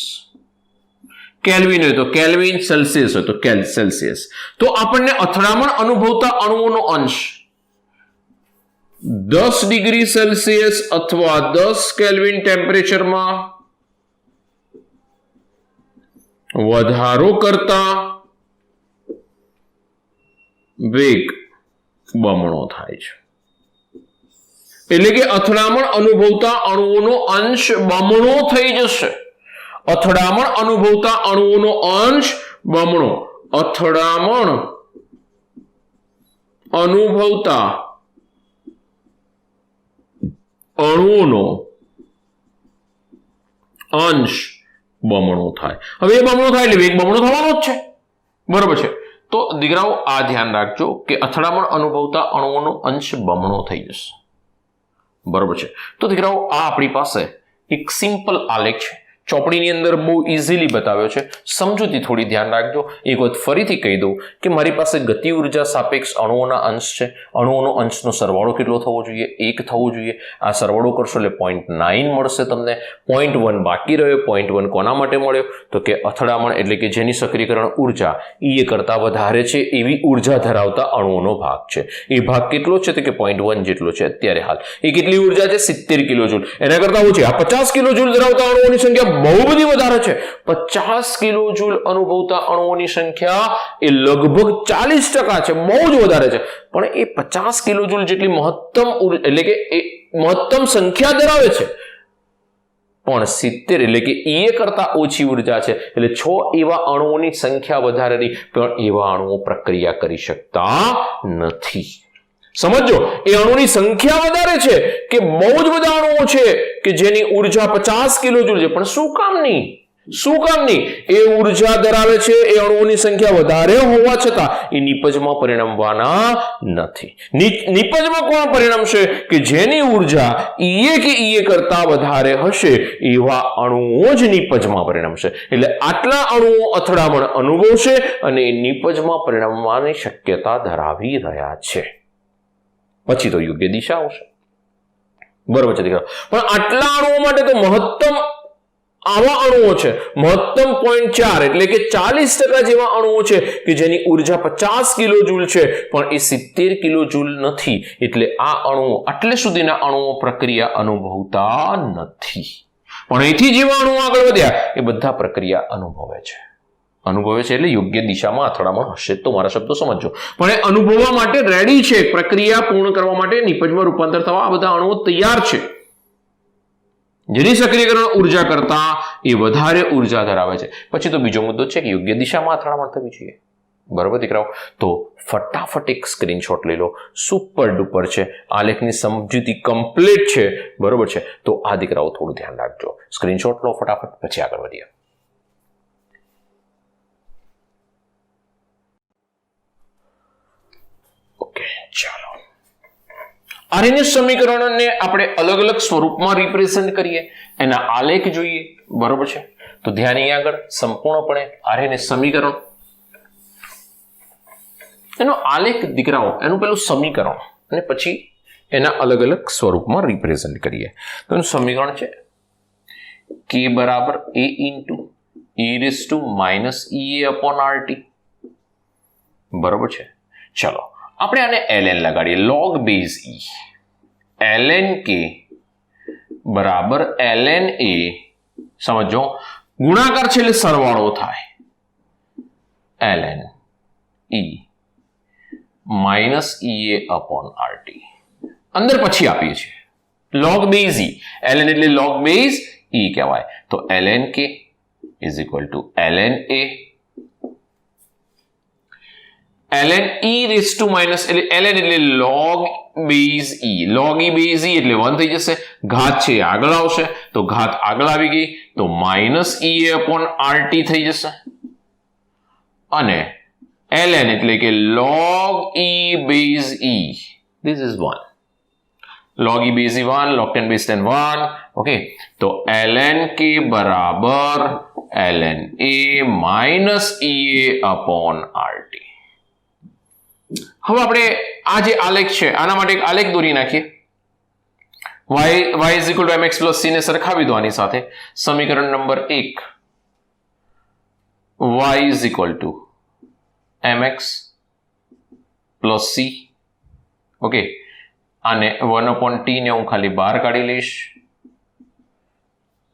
કેલ્વિન હોય તો કેલ્વિન, સેલ્સિયસ હોય તો સેલ્સિયસ. તો આપણને અથડામણ અનુભવતા અણુઓનો અંશ 10 ડિગ્રી સેલ્સિયસ અથવા 10 કેલ્વિન ટેમ્પરેચરમાં વધારો કરતા વેગ બમણો થાય છે. એટલે કે અથડામણ અનુભવતા અણુઓનો અંશ બમણો થઈ જશે. અથડામણ અનુભવતા અણુઓનો અંશ બમણો. અથડામણ અનુભવતા અણુઓનો અંશ બમણો થાય. હવે એ બમણો થાય એટલે વેગ બમણો થવાનો જ છે. બરોબર છે. તો દીકરાઓ આ ધ્યાન રાખજો કે અથડામણ અનુભવતા અણુઓનો અંશ બમણો થઈ જશે. બરોબર છે. તો દીકરાઓ આ આપણી પાસે એક સિમ્પલ આલેખ છે, ચોપડીની અંદર બહુ ઇઝીલી બતાવ્યો છે. સમજૂતી થોડી ધ્યાન રાખજો. એક વખત ફરીથી કહી દઉં કે મારી પાસે ગતિ ઉર્જા સાપેક્ષ અણુઓના અંશ છે. અણુઓનો અંશનો સરવાળો કેટલો થવો જોઈએ? 1 થવો જોઈએ. આ સરવાળો કરશો એટલે 0.9 મળશે તમને. 0.1 બાકી રહ્યો. 0.1 કોના માટે મળ્યો? તો કે અથડામણ એટલે કે જેની સક્રિયકરણ ઉર્જા E કરતા વધારે છે એવી ઉર્જા ધરાવતા અણુઓનો ભાગ છે. એ ભાગ કેટલો છે? તો કે 0.1 જેટલો છે અત્યારે હાલ. એ કેટલી ઉર્જા છે? 70 કિલોજૂલ. એના કરતા ઓછી. આ 50 કિલોજૂલ ધરાવતા અણુઓની સંખ્યા બહુ બધી વધારે છે. 50 કિલોજૂલ અનુભવતા અણુઓની સંખ્યા એ લગભગ 40% છે, બહુ જ વધારે છે. પણ એ 50 કિલોજૂલ જેટલી મહત્તમ એટલે કે એ મહત્તમ સંખ્યા ધરાવે છે, પણ 70 એટલે કે E કરતા ઓછી ઉર્જા છે. એટલે 6 એવા અણુઓની સંખ્યા વધારેની, પણ એવા અણુઓ પ્રક્રિયા કરી શકતા નથી. સમજો, એ અણુની સંખ્યા વધારે છે કે બહુ જ બધા અણુઓ છે કે જેની ઉર્જા 50 કિલોજૂલ છે, પણ શું કામની? એ ઉર્જા ધરાવે છે, એ અણુઓની સંખ્યા વધારે હોવા છતાં એ નિપજમાં પરિણમવાના નથી. નિપજમાં કોણ પરિણમશે? કે જેની ઉર્જા E કરતા વધારે હશે એવા અણુઓ જ નિપજમાં પરિણમશે. એટલે આટલા અણુઓ અથડામણ અનુભવશે અને નિપજમાં પરિણમવાની શક્યતા ધરાવી રહ્યા છે. પછી તો યોગ્ય દિશા આવશે. બરોબર છે દીકરા. પણ આટલા અણુઓ માટે તો મહત્તમ આવા અણુઓ છે, મહત્તમ 0.4 એટલે કે 40% જેવા અણુઓ છે કે જેની ઉર્જા 50 કિલોજૂલ છે, પણ એ 70 કિલોજૂલ નથી. એટલે આ અણુઓ, આટલે સુધીના અણુઓ પ્રક્રિયા અનુભવતા નથી. પણ અહીંથી જેવા અણુઓ આગળ વધ્યા એ બધા પ્રક્રિયા અનુભવે છે એટલે યોગ્ય દિશામાં અથડામણ હશે. તો મારા શબ્દો સમજો. પણ એ અનુભવવા માટે રેડી છે, પ્રક્રિયા પૂર્ણ કરવા માટે નિપજમાં રૂપાંતર થવા આ બધા અણુઓ તૈયાર છે. જેની સક્રિયકરણ ઉર્જા કરતા એ વધારે ઉર્જા ધરાવે છે. પછી તો બીજો મુદ્દો છે કે યોગ્ય દિશામાં અથડામણ થવી જોઈએ. બરોબર દીકરાઓ? તો ફટાફટ એક સ્ક્રીનશોટ લઈ લો. સુપર ડુપર છે, આલેખની સમજૂતી કમ્પ્લીટ છે. બરોબર છે? તો આ દીકરાઓ થોડું ધ્યાન રાખજો. સ્ક્રીનશોટ લો ફટાફટ, પછી આગળ વધીએ. ઓકે, ચાલો. આરએનએસ સમીકરણને આપણે અલગ અલગ સ્વરૂપમાં રિપ્રેઝન્ટ કરીએ, એના આલેખ જોઈએ. બરોબર છે? તો ધ્યાન અહીંયા આગળ સંપૂર્ણપણે આરએનએસ સમીકરણ, એનો આલેખ દીકરાઓ, એનું પેલું સમીકરણ, અને પછી એના અલગ અલગ સ્વરૂપમાં રિપ્રેઝન્ટ કરીએ. તો એનું સમીકરણ છે કે બરાબર a into e raise to minus ea upon RT. બરોબર છે? ચલો આપણે આને ln લગાડીએ, log base e. ln k બરાબર ln a, સમજો ગુણાકાર છે એટલે સરવાળો થાય, ln e minus ea upon RT. અંદર પછી આપીએ છીએ log બેઝ e, ln એટલે log બેઝ e કહેવાય. તો ln k is equal to ln a ln e raise to minus, એટલે ln એટલે log base e, log e base e એટલે 1 થઈ જશે. ઘાત છે આગળ આવશે, તો ઘાત આગળ આવી ગઈ, તો માઇનસ ea અપોન RT થઈ જશે. અને ln એટલે કે log e base e, this is 1. log e base e 1, log 10 base 10 1. Okay, તો ln k બરાબર ln a minus ea upon RT. હવે આપણે આ જે આલેખ છે આના માટે એક આલેખ દોરી નાખીએ. y is equal two mx plus c ને સરખાવી દો આની સાથે. સમીકરણ number 1, y is equal two mx plus c. Okay, આને 1/t ને હું ખાલી બહાર કાઢી લઈશ,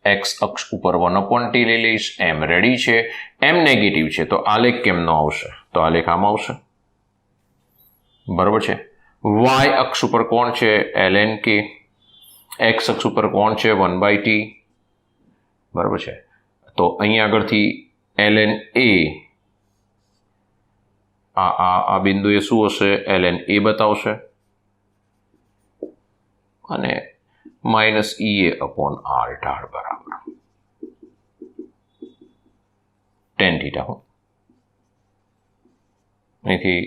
x અક્ષ ઉપર 1/t લઈ લઈશ. m રેડી છે, m નેગેટિવ છે, તો આલેખ કેમનો આવશે? તો આલેખ આમ આવશે. બરોબર છે? y અક્ષ ઉપર કોણ છે? ln k. x અક્ષ ઉપર કોણ છે? 1/t. બરોબર છે? તો અહીંયા આગળથી ln a, આ બિંદુએ શું હશે? ln a બતાવશે, અને માઇનસ ea અપોન r ઢાળ બરાબર tan થીટા. અહીંથી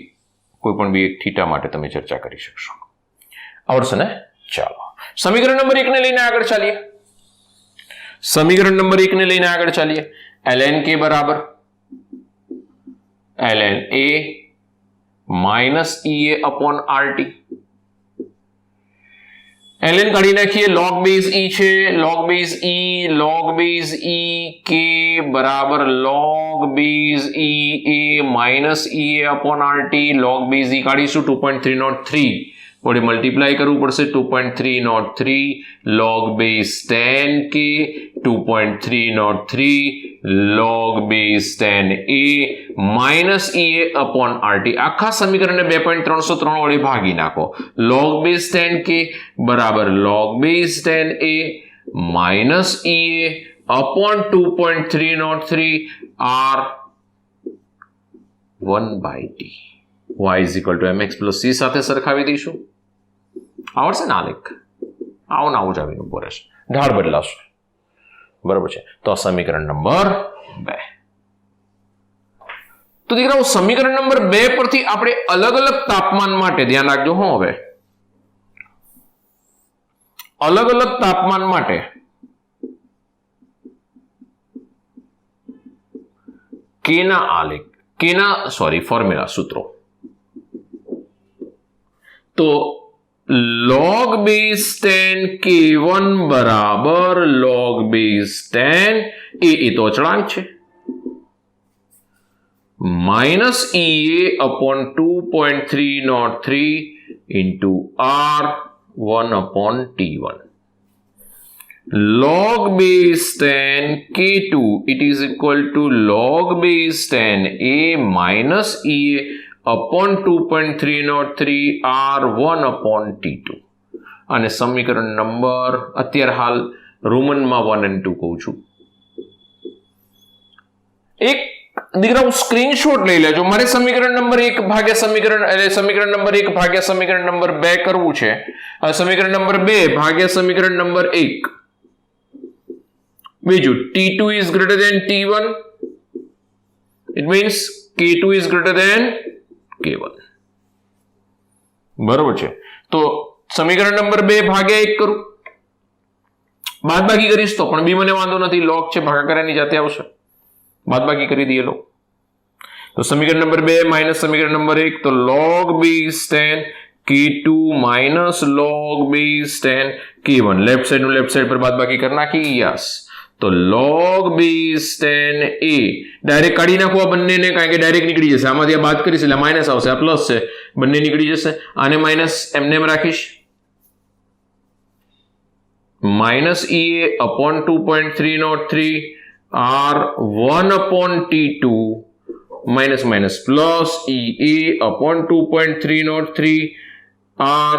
કોઈ પણ બી એક થીટા માટે તમે ચર્ચા કરી શકશો. આવડશે ને? ચાલો સમીકરણ નંબર 1 ને લઈને આગળ ચાલીએ. સમીકરણ નંબર 1 ને લઈને આગળ ચાલીએ. ln k બરાબર ln a minus ea upon RT. ln કાઢી નાખીએ, log બેઝ e છે, log બેઝ e k બરાબર log base e a minus ea upon RT. log base e કાઢીશું 2.303 વડે મલ્ટીપ્લાય કરવું પડશે. 2.303 log base 10k 2.303 log base 10a minus ea upon RT. આખા સમીકરણને 2.303 વડે ભાગી નાખો. log બેઝ 10k બરાબર log base 10a minus ea upon 2.303 r 1/t. y is equal two mx plus c સાથે સરખાવી દઈશું. આવડશે ને આલેખ? આવું આવું જ આવીને ઉભો રહેશે, ઢાળ બદલાશે. બરોબર છે? તો આ સમીકરણ નંબર 2. તો દીકરાઓ સમીકરણ નંબર 2 પરથી આપણે અલગ અલગ તાપમાન માટે ધ્યાન રાખજો. હું હવે અલગ અલગ તાપમાન માટે કેના આલેખ, ફોર્મ્યુલા, સૂત્રો. તો log બેઝ 10 k1 બરાબર log બેઝ 10 એ તો અચળાંક છે, minus ea upon 2.303 into r 1/t1. log base 10 k2 it is equal to log base 10 a minus e upon 2.303 r 1/t2. અને સમીકરણ નંબર અત્યારે હાલ રોમનમાં 1 અને 2 કહું છું. એક દીકરા હું સ્ક્રીનશોટ લઈ લેજો. મારે સમીકરણ નંબર 1 ભાગ્યા સમીકરણ નંબર 1 ભાગ્યા સમીકરણ નંબર 2 કરવું છે. સમીકરણ નંબર 2 ભાગ્યા સમીકરણ નંબર 1. બીજું T2 is greater than T1. It means K2 is greater than K1. બરોબર છે. તો સમીકરણ નંબર 2 ભાગ્યા 1 કરું. બાદબાકી કરીશ તો પણ બી મને વાંધો નથી, લોગ છે, ભાગાકારની જાતે આવશે. બાદબાકી કરી દઈએ લો. તો સમીકરણ નંબર 2 માઇનસ સમીકરણ નંબર 1, તો log b is tan K2 minus log b is tan K1. Left side નું લેફ્ટ સાઈડ પર બાદબાકી કરી નાખી. યસ. તો log b is tan a direct કાઢી નાખો આ બંનેને, કારણ કે ડાયરેક્ટ નીકળી જશે. આમાંથી આ બાદ કરીશ એટલે માઇનસ આવશે, આ પ્લસ છે, બંને નીકળી જશે. આને માઇનસ એમને એમ રાખીશ. Minus ea upon 2.303 r 1 upon T2 minus minus plus ea upon 2.303 r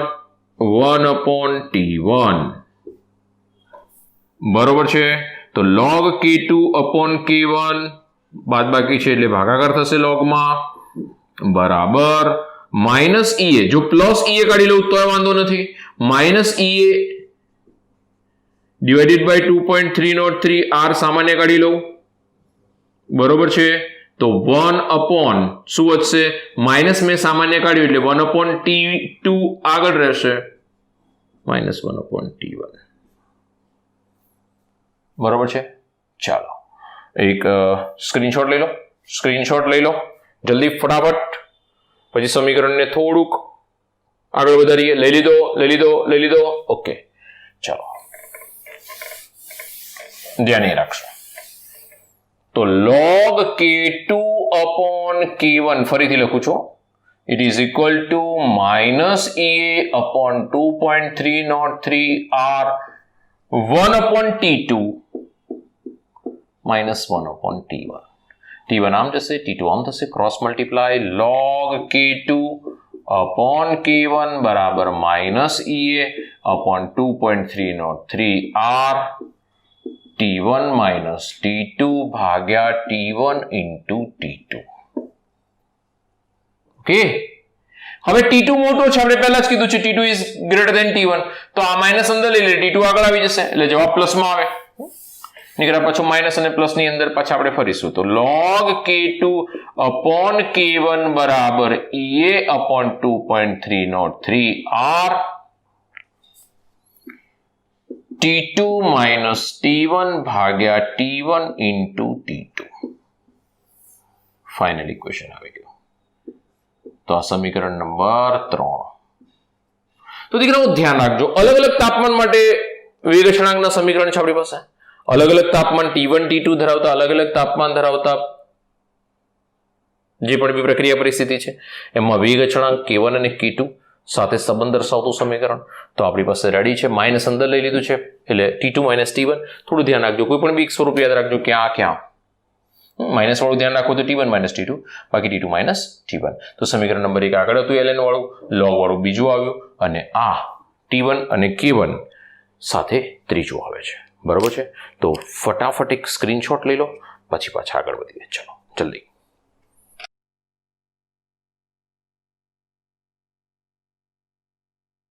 1 upon T1. બરોબર છે. તો log K2 upon K1 બાદબાકી છે એટલે ભાગાકાર થશે logમાં, બરાબર માઇનસ ea. જો પ્લસ ea કાઢી લઉં તો વાંધો નથી. Minus ea divided by 2.303 r સામાન્ય કાઢી લઉં, બરોબર છે. તો 1 upon શું વધશે, માઇનસ મેં સામાન્ય કાઢ્યું એટલે 1 upon T2 આગળ રહેશે, માઇનસ 1 upon T1. બરોબર છે. ચાલો એક સ્ક્રીનશોટ લઈ લો જલ્દી ફટાફટ. પછી સમીકરણને થોડુંક આગળ વધારીએ. લઈ લીધો. ઓકે, ચાલો ધ્યાન રાખશો. તો log K2 upon K1 ફરીથી લખું છું. It is equal to minus ea upon 2.303 r 1 upon T2 minus 1 upon T1. T1 આમ જશે, T2 આમ થશે, cross multiply. log K2 upon K1 બરાબર minus ea upon 2.303 r T1 minus T2 ભાગ્યા T1 into T2. Okay, હવે T2 મોટો છે, આપણે પહેલા જ કીધું છે T2 is greater than T1. તો આ માઇનસ અંદર લઈ લે, T2 આગળ આવી જશે એટલે જવાબ પ્લસમાં આવે. નીકળ્યા પાછું માઇનસ અને પ્લસ ની અંદર પાછા આપણે ફરીશું. તો log K2 upon K1 બરાબર ea upon 2.303 r T2 minus T1 ભાગ્યા T1 into T2. Final equation આવી ગયું. તો આ સમીકરણ નંબર 3. તો દીકરાઓ ધ્યાન રાખજો, અલગ અલગ તાપમાન માટે વેગ અચળાંકના સમીકરણ છે આપણી પાસે. અલગ અલગ તાપમાન T1 T2 ધરાવતા, અલગ અલગ તાપમાન ધરાવતા જે પણ બી પ્રક્રિયા પરિસ્થિતિ છે એમાં વેગ અચળાંક K1 અને K2 સાથે સંબંધ દર્શાવતું સમીકરણ તો આપણી પાસે રેડી છે. માઇનસ અંદર લઈ લીધું છે એટલે T2 minus T1. થોડું ધ્યાન રાખજો, કોઈ પણ બી એક સ્વરૂપ યાદ રાખજો, ક્યાં માઇનસ વાળું ધ્યાન રાખો તો T1 minus T2, બાકી T2 minus T1. તો સમીકરણ નંબર 1 આગળ હતું ln વાળું, log વાળું બીજું આવ્યું અને આ T1 અને K1 સાથે ત્રીજું આવે છે. બરોબર છે. તો ફટાફટ એક સ્ક્રીનશોટ લઈ લો, પછી પાછા આગળ વધીએ. ચલો જલ્દી.